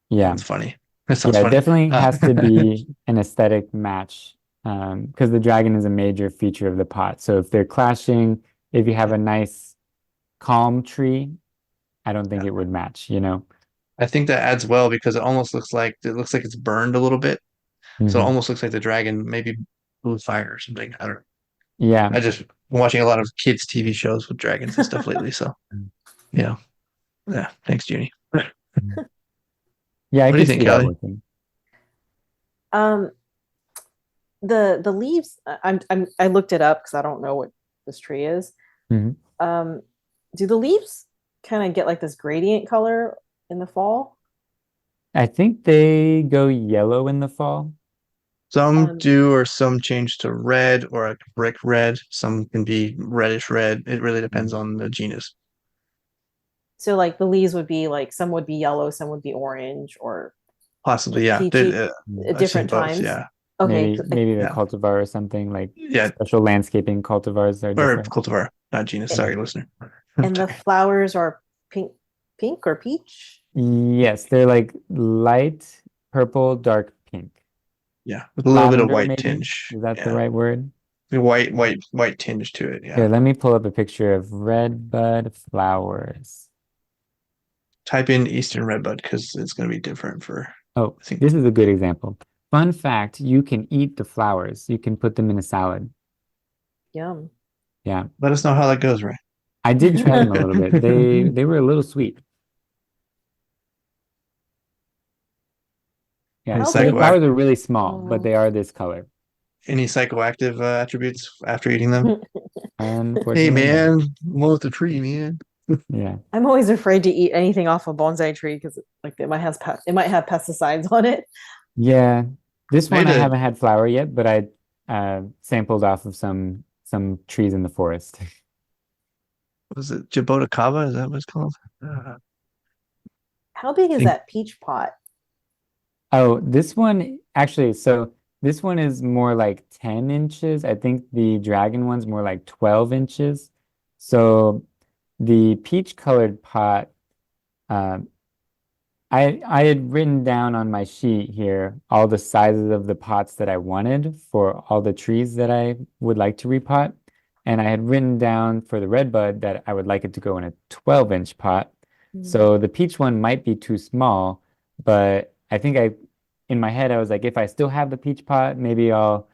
Yeah. That's funny. That sounds Yeah, it funny. definitely has to be an aesthetic match, because the dragon is a major feature of the pot. So if they're clashing, if you have a nice calm tree, I don't think it would match, I think that adds well, because it almost looks like it's burned a little bit. So it almost looks like the dragon maybe blew fire or something. I don't know. Yeah. I just been watching a lot of kids' TV shows with dragons and stuff lately. So yeah. Thanks, Junie. Yeah, I What do you could think, see that Callie? working. The leaves, I looked it up because I don't know what this tree is. Mhm. Do the leaves kind of get like this gradient color in the fall? I think they go yellow in the fall. Some do, or some change to red or a brick red. Some can be reddish red. It really depends on the genus. So like the leaves would be like, some would be yellow, some would be orange, or Possibly, yeah. peachy I've at seen different both, times. yeah. Okay. Maybe the Yeah. cultivar or something, like Yeah. special landscaping cultivars are Or different. cultivar, not genus. Sorry, listener. And the flowers are pink or peach? Yes, they're like light purple, dark pink. Yeah, with a little bit of Lavender, white maybe? tinge. Is that the Yeah. right word? The white tinge to it. Here, Yeah. let me pull up a picture of red bud flowers. Type in Eastern redbud, because it's going to be different for. Oh, I think. this is a good example. Fun fact, you can eat the flowers. You can put them in a salad. Yum. Yeah. Let us know how that goes, Ray. I did try them a little bit. They were a little sweet. Yeah, Any so the psychoact- flowers are really small, but Oh. they are this color. Any psychoactive attributes after eating them? Hey Unfortunately, no. man, I'm off the tree, man. Yeah. I'm always afraid to eat anything off a bonsai tree because like it might have pesticides on it. Yeah. This one Made I a- haven't had flower yet, but I sampled off of some trees in the forest. Was it Jabotacaba? Is that what it's called? How big is Think- that peach pot? Oh, this one actually, so this one is more like 10 inches. I think the dragon one's more like 12 inches. So the peach colored pot, um, I had written down on my sheet here all the sizes of the pots that I wanted for all the trees that I would like to repot. And I had written down for the red bud that I would like it to go in a 12-inch pot. So the peach one might be too small, but I think in my head I was like, if I still have the peach pot, maybe I'll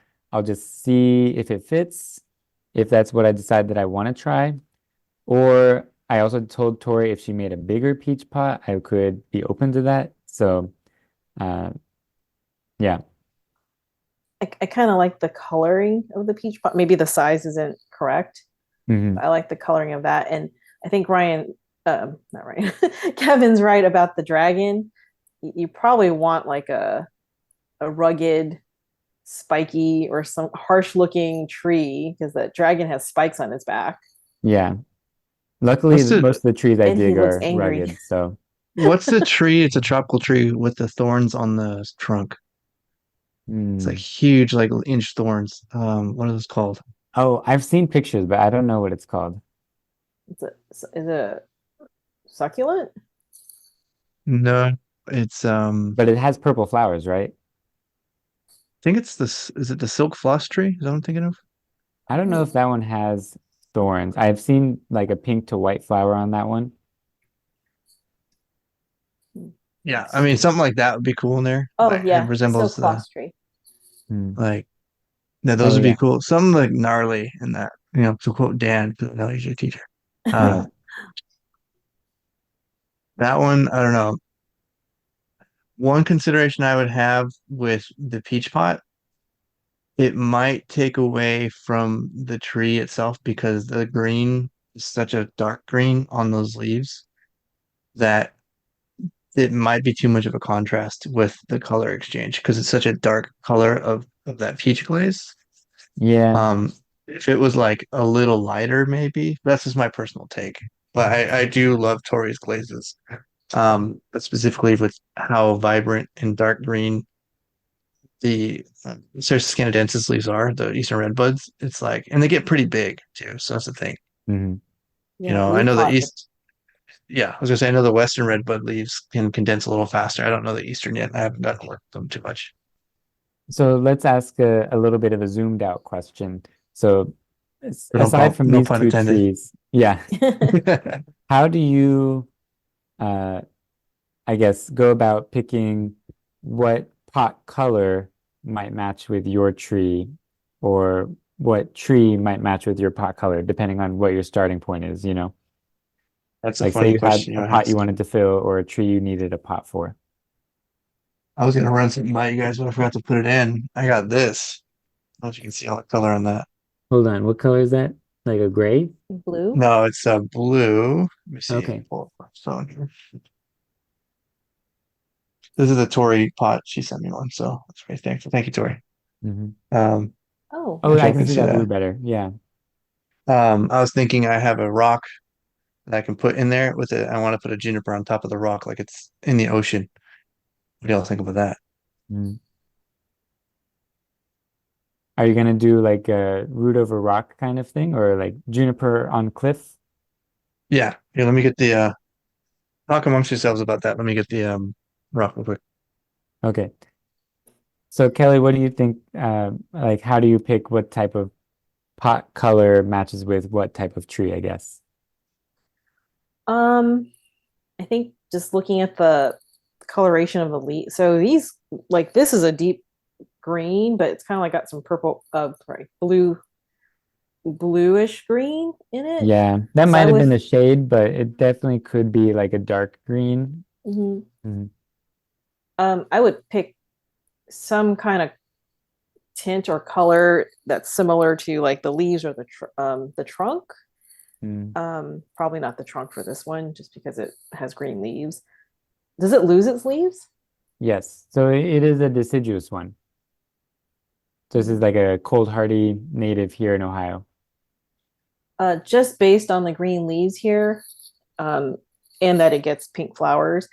just see if it fits, if that's what I decide that I want to try. Or I also told Tori if she made a bigger peach pot, I could be open to that. So, yeah. I kind of like the coloring of the peach pot. Maybe the size isn't correct. Mhm. I like the coloring of that. And I think not Ryan, Kevin's right about the dragon. You probably want like a rugged, spiky, or some harsh looking tree because the dragon has spikes on his back. Yeah. Luckily, What's the- most of the trees I And he dig looks are angry. rugged. So, What's the tree? It's a tropical tree with the thorns on the trunk. It's like huge, like inch thorns. What are those called? oh, I've seen pictures, but I don't know what it's called. Is it a succulent? No, it's But it has purple flowers, right? I think it's this. Is it the silk floss tree? Is that what I'm thinking of? I don't know if that one has thorns. I've seen like a pink to white flower on that one. Yeah, I mean something like that would be cool in there. Oh Like, yeah, it resembles silk floss tree. Hmm. like yeah, those Oh, would be yeah. cool. Something like gnarly in that. To quote Dan, because I know he's your teacher. Yeah. That one, I don't know. One consideration I would have with the peach pot, it might take away from the tree itself because the green is such a dark green on those leaves that it might be too much of a contrast with the color exchange because it's such a dark color of that peach glaze. Yeah. If it was like a little lighter, maybe that's just my personal take. But I do love Tori's glazes. But specifically with how vibrant and dark green the Cercis canadensis leaves are, the eastern redbuds, it's like, and they get pretty big too. So that's the thing. Hmm. I know I was gonna say I know the western redbud leaves can condense a little faster. I don't know the eastern yet. I haven't gotten to work with them too much. So let's ask a little bit of a zoomed out question. So aside from No these pun two intended. trees, yeah, how do you, uh, I guess, go about picking what pot color might match with your tree or what tree might match with your pot color, depending on what your starting point is, That's a Like say funny you had question a you pot you asked. wanted to fill or a tree you needed a pot for. I was gonna run something by you guys, but I forgot to put it in. I got this. I don't know if you can see all the color on that. Hold on, what color is that? Like a gray? Blue. No, it's blue. Let me see. Okay. Pull up my phone here. This is a Tori pot. She sent me one, so that's very thankful. Thank you, Tori. Hmm. Um, Oh, Oh, if I y'all can can see see that blue that. better. Yeah. I was thinking I have a rock that I can put in there with it. I want to put a juniper on top of the rock, like it's in the ocean. What do y'all think about that? Mm. Are you gonna do like a root over rock kind of thing or like juniper on cliff? Yeah. Here, let me get the talk amongst yourselves about that. Let me get the rock real quick. Okay. So Kelly, what do you think? Like how do you pick what type of pot color matches with what type of tree, I guess? I think just looking at the coloration of the leaf. So these, like, this is a deep green, but it's kind of like got some purple, bluish green in it. Yeah, that So might have with- been a shade, but it definitely could be like a dark green. Mhm. Mhm. I would pick some kind of tint or color that's similar to like the leaves or the trunk. Mm. Probably not the trunk for this one, just because it has green leaves. Does it lose its leaves? Yes, so it is a deciduous one. So this is like a cold hardy native here in Ohio. Just based on the green leaves here, um, and that it gets pink flowers,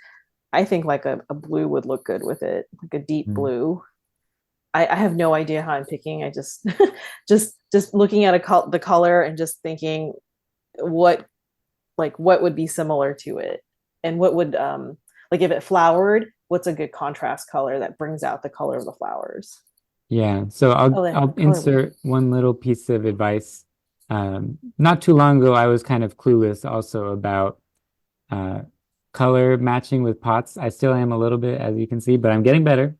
I think like a blue would look good with it, like a deep Mm. blue. I have no idea how I'm picking. I just just looking at the color and just thinking what what would be similar to it, and what would like if it flowered, what's a good contrast color that brings out the color of the flowers. Yeah, so Oh, the I'll color wheel. insert one little piece of advice. Not too long ago, I was kind of clueless also about uh, color matching with pots. I still am a little bit, as you can see, but I'm getting better.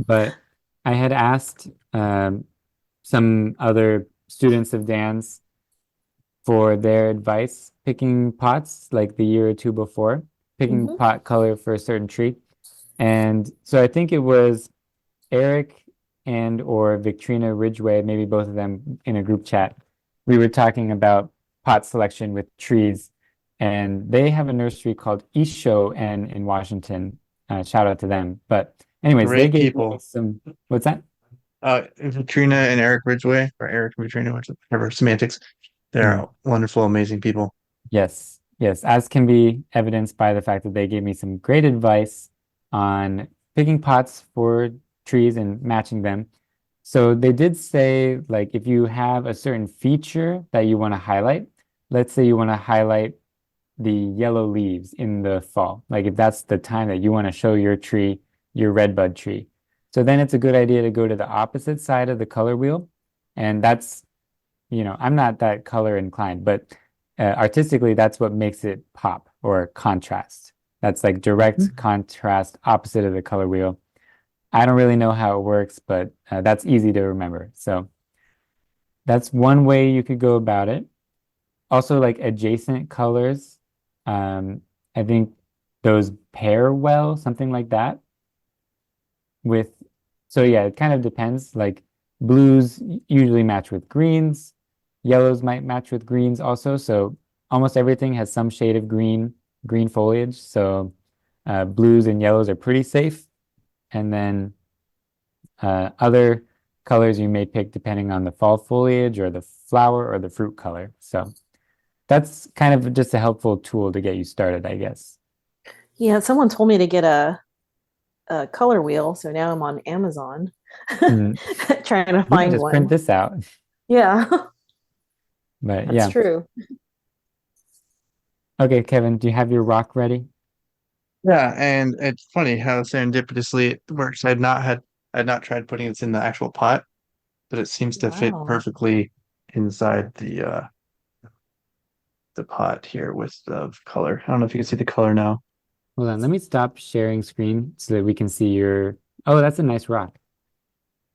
But I had asked some other students of Dan's for their advice picking pots like the year or two before, picking Mhm. pot color for a certain tree. And so I think it was Eric and or Victrina Ridgway, maybe both of them in a group chat. We were talking about pot selection with trees, and they have a nursery called Isho and in Washington. Shout out to them. But anyways, they Great gave me people. some, what's that? Katrina and Eric Ridgway, or Eric and Katrina, whatever, semantics. Hmm. They're wonderful, amazing people. Yes, yes, as can be evidenced by the fact that they gave me some great advice on picking pots for trees and matching them. So they did say, like, if you have a certain feature that you want to highlight, let's say you want to highlight the yellow leaves in the fall, like if that's the time that you want to show your tree, your redbud tree. So then it's a good idea to go to the opposite side of the color wheel. And that's, I'm not that color inclined, but artistically, that's what makes it pop or contrast. That's like direct contrast opposite of the color wheel. I don't really know how it works, but that's easy to remember. So that's one way you could go about it. Also, like adjacent colors, um, I think those pair well, something like that. With so yeah, it kind of depends. Like blues usually match with greens, yellows might match with greens also. So almost everything has some shade of green foliage. So blues and yellows are pretty safe. And then other colors you may pick depending on the fall foliage or the flower or the fruit color. So that's kind of just a helpful tool to get you started, I guess. Yeah, someone told me to get a color wheel, so now I'm on Amazon Mm. trying to You can find just print one. this out. Yeah, But that's yeah. true. Okay, Kevin, do you have your rock ready? Yeah, and it's funny how serendipitously it works. I had not tried putting this in the actual pot, but it seems to fit Wow. perfectly inside the pot here with the color. I don't know if you can see the color now. Hold on, let me stop sharing screen so that we can see your. Oh, that's a nice rock.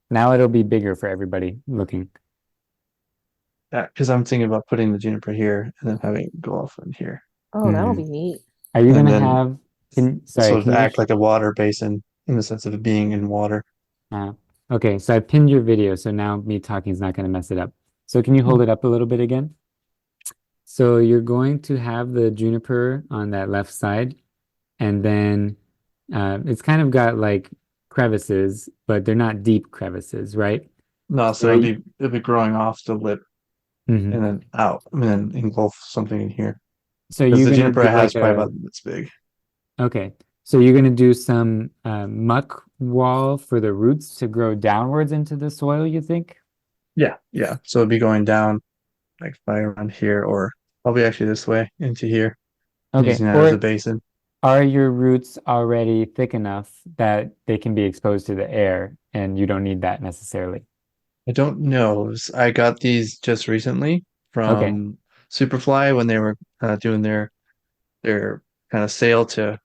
Now it'll be bigger for everybody looking. Yeah, because I'm thinking about putting the juniper here and then having it go off in here. Oh, that'll Hmm. be neat. Are you And gonna then have, this sorry, will can you act like a water basin in the sense of it being in water. uh, okay, so I pinned your video, so now me talking is not gonna mess it up. So can you hold it up a little bit again? So you're going to have the juniper on that left side, and then it's kind of got like crevices, but they're not deep crevices, right? No, So so it'll be growing off the lip mhm. and then out and then engulf something in here. So Because you're the gonna juniper do has like probably a about this big. okay. So you're gonna do some muck wall for the roots to grow downwards into the soil, you think? Yeah, yeah. So it'll be going down like by around here, or probably actually this way into here, and Okay. using that as a Or basin. are your roots already thick enough that they can be exposed to the air and you don't need that necessarily? I don't know. I got these just recently Okay. from Superfly when they were doing their kind of sale to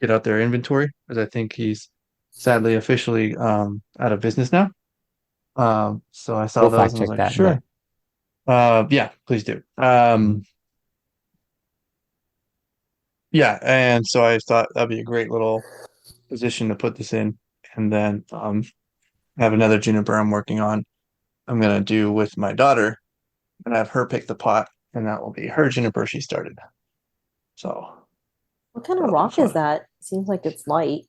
get out their inventory, because I think he's sadly officially out of business now. So I saw We'll those fact and was check like, that, but sure. Yeah, please do. mhm. Yeah, and so I thought that'd be a great little position to put this in. And then I have another juniper I'm working on. I'm gonna do with my daughter and have her pick the pot, and that will be her juniper she started. So What kind of that'll be rock is fun. that? Seems like it's light.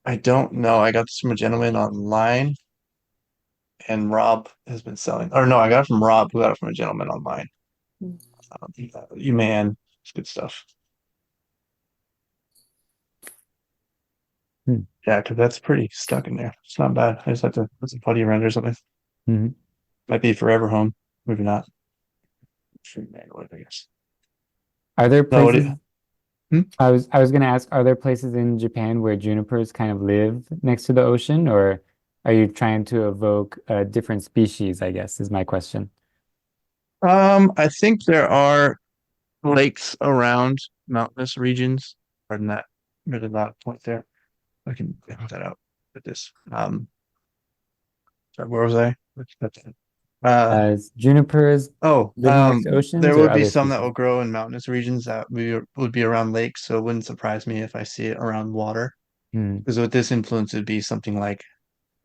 I don't know. I got this from a gentleman online, and Rob has been selling. Or no, I got it from Rob, who got it from a gentleman online. Hmm. You man, it's good stuff. Hmm. Yeah, because that's pretty stuck in there. It's not bad. I just have to put some putty around or something. Mhm. Might be forever home. Maybe not. Manual, I guess. Are there No, what do places? you? Hmm? I was going to ask, are there places in Japan where junipers kind of live next to the ocean, or are you trying to evoke a different species, I guess, is my question. I think there are lakes around mountainous regions. Pardon that really loud point there. I can put that out with this. Sorry, where was I? Junipers Oh, living next to there oceans or would be other some that species? will grow in mountainous regions that would be around lakes, so it wouldn't surprise me if I see it around water. Hmm. Because with this influence, it'd be something like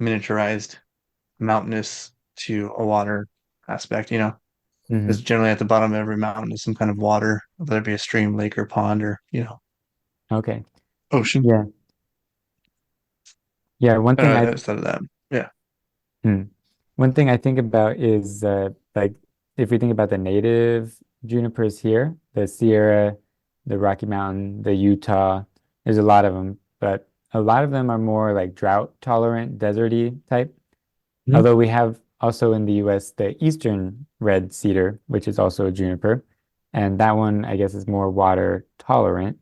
miniaturized mountainous to a water aspect, you know? Because Hmm. generally at the bottom of every mountain is some kind of water, whether it be a stream, lake, or pond, or, Okay. ocean. Yeah. Yeah. I just thought of that. Yeah. Hmm. One thing I think about is like if we think about the native junipers here, the Sierra, the Rocky Mountain, the Utah, there's a lot of them, but a lot of them are more like drought tolerant, deserty type. Mhm. Although we have also in the US the eastern red cedar, which is also a juniper, and that one I guess is more water tolerant.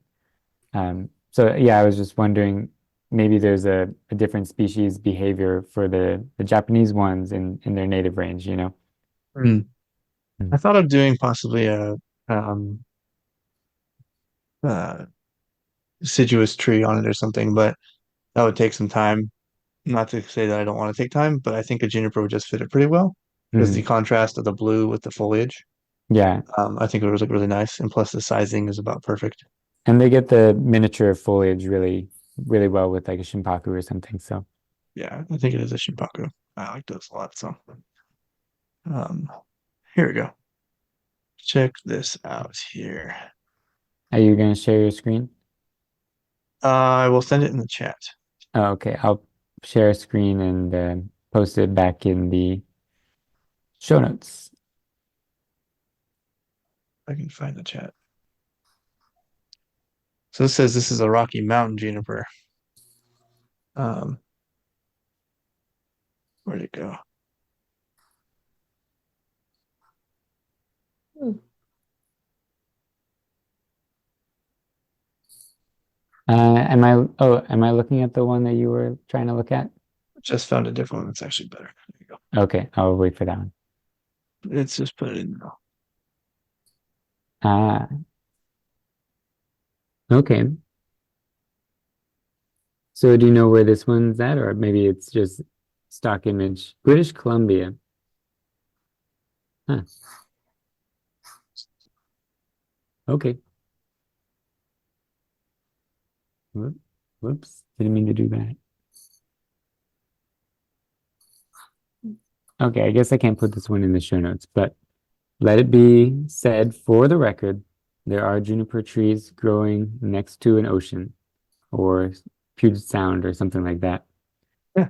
So yeah, I was just wondering maybe there's a different species behavior for the Japanese ones in their native range, you know? Mm. I Mm. thought of doing possibly a um, uh, deciduous tree on it or something, but that would take some time. Not to say that I don't want to take time, but I think a juniper would just fit it pretty well because the Mhm. contrast of the blue with the foliage, Yeah, I think it would look really nice. And plus, the sizing is about perfect. and they get the miniature foliage really well with like a shimpaku or something. So Yeah, I think it is a Shinpaku. I like those a lot. So, um, here we go. Check this out here. are you gonna share your screen? I will send it in the chat. Oh, okay, I'll share a screen and post it back in the show notes. I can find the chat. So it says this is a Rocky Mountain juniper. Um, where'd it go? Hmm. Am I looking at the one that you were trying to look at? Just found a different one that's actually better. There you go. Okay, I'll wait for that one. Let's just put it in now. Ah, okay. So do you know where this one's at, or maybe it's just stock image? British Columbia. Huh. Okay. Whoops. Didn't mean to do that. Okay, I guess I can't put this one in the show notes, but let it be said for the record, there are juniper trees growing next to an ocean or Puget Sound or something like that. Yeah.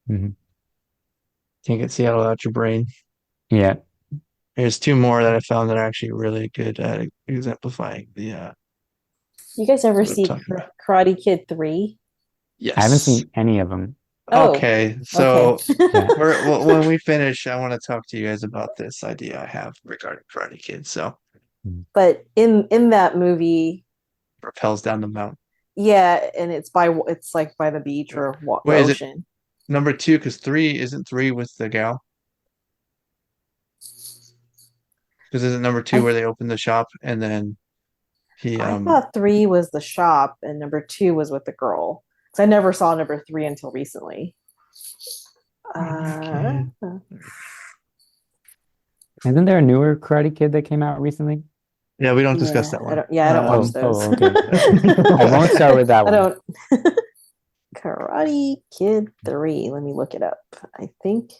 Hmm. Can't get Seattle out your brain. Yeah. There's two more that I found that are actually really good at exemplifying the You guys ever what I'm see talking about. Karate Kid 3? I haven't Yes. seen any of them. Oh, Okay. okay. So Yeah. when we finish, I want to talk to you guys about this idea I have regarding Karate Kid. So But in that movie, propels down the mountain. yeah, and it's like by the beach or the Wait, is it ocean. number two? Because three isn't three with the gal? Because isn't number two I where they open the shop and then he I thought 3 was the shop and number 2 was with the girl. Because I never saw number 3 until recently. Uh, Okay. Isn't there a newer Karate Kid that came out recently? Yeah, we don't discuss yeah, that one. I don't watch Oh, those. okay. I won't start with that I one. don't. Karate Kid 3. Let me look it up. I think.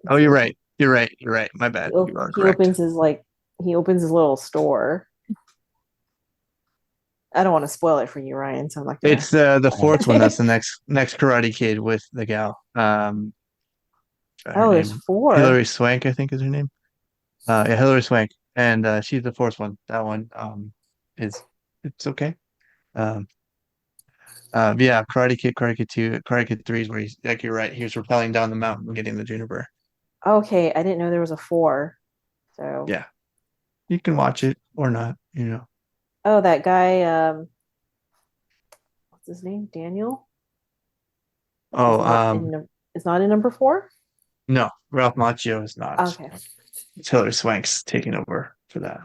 Oh, you're right. You're right. My bad. You are He correct. opens his little store. I don't want to spoil it for you, Ryan. So I'm not gonna. It's the fourth one. That's the next Karate Kid with the gal. Her there's name, 4. Hilary Swank, I think is her name. Yeah, Hilary Swank, and she's the fourth one. That one it's okay. Yeah, Karate Kid 2, Karate Kid 3 is where he's like, you're right. He was rappelling down the mountain and getting the juniper. Okay, I didn't know there was a 4. So Yeah, you can watch it or not. Oh, that guy. What's his name? Daniel. Oh, Is not in number 4. no, Ralph Macchio is not. Okay. It's Hilary Swank's taking over for that.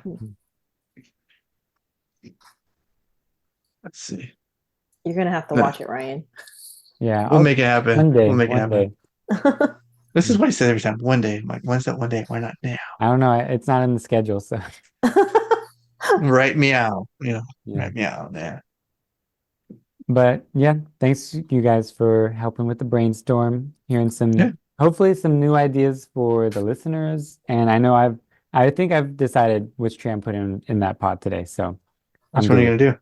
Let's see. You're gonna have to watch it, Ryan. Yeah, We'll make it happen. one day. We'll make it One happen. day. This is what he says every time. One day. I'm like, when's that one day? Why not now? I don't know. It's not in the schedule, so Right meow. yeah. Right meow. Yeah. But yeah, thanks you guys for helping with the brainstorm, hearing hopefully some new ideas for the listeners. And I think I've decided which tree I'm putting in that pot today. So Which one are you gonna do?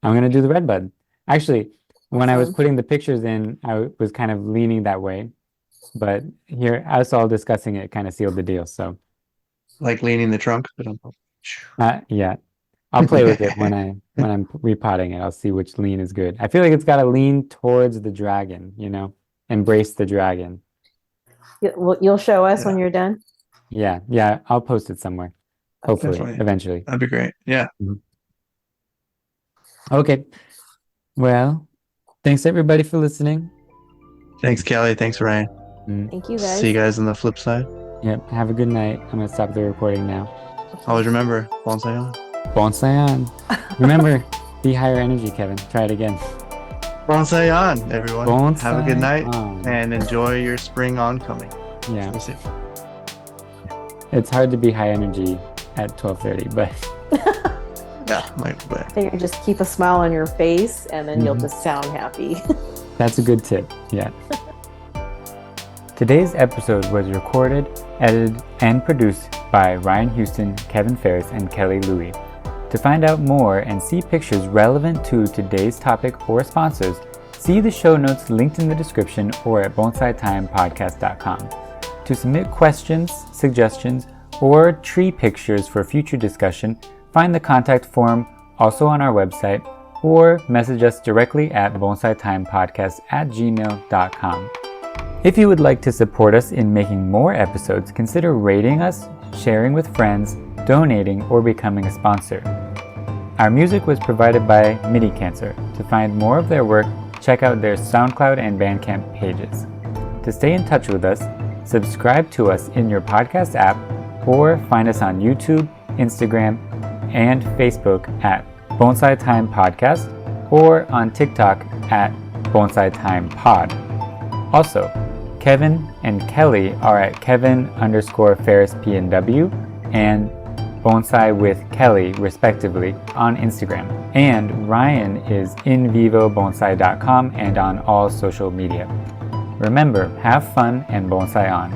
I'm gonna do the red bud. Actually, when I was Awesome. putting the pictures in, I was kind of leaning that way. But here, us all discussing it kind of sealed the deal. So Like leaning the trunk, but yeah. I'll play with it when I'm repotting it. I'll see which lean is good. I feel like it's got to lean towards the dragon, embrace the dragon. You'll show us when you're done. Yeah. I'll post it somewhere. Hopefully, Definitely. eventually. That'd be great. Yeah. Okay. Well, thanks everybody for listening. Thanks, Kelly. Thanks, Ryan. Thank you, guys. See you guys on the flip side. Yep. Have a good night. I'm gonna stop the recording now. Always remember, bonsai on. Bonsai on. Remember, be higher energy, Kevin. Try it again. Bonsai on, everyone. Bonsai Have a good night on. and enjoy your spring oncoming. Yeah. Stay safe. It's hard to be high energy at 12:30, but Yeah, I figure just keep a smile on your face and then you'll just sound happy. that's a good tip. Yeah. Today's episode was recorded, edited, and produced by Ryan Houston, Kevin Ferris, and Kelly Louie. To find out more and see pictures relevant to today's topic or sponsors, see the show notes linked in the description or at bonsaitimepodcast.com. To submit questions, suggestions, or tree pictures for future discussion, find the contact form also on our website or message us directly at bonsaitimepodcast@gmail.com. If you would like to support us in making more episodes, consider rating us, sharing with friends, donating, or becoming a sponsor. Our music was provided by MIDI Cancer. To find more of their work, check out their SoundCloud and Bandcamp pages. To stay in touch with us, subscribe to us in your podcast app or find us on YouTube, Instagram, and Facebook at Bonsai Time Podcast or on TikTok at Bonsai Time Pod. Also, Kevin and Kelly are at Kevin_FerrisPNW and Bonsai with Kelly, respectively, on Instagram. And Ryan is invivobonsai.com and on all social media. Remember, have fun and bonsai on.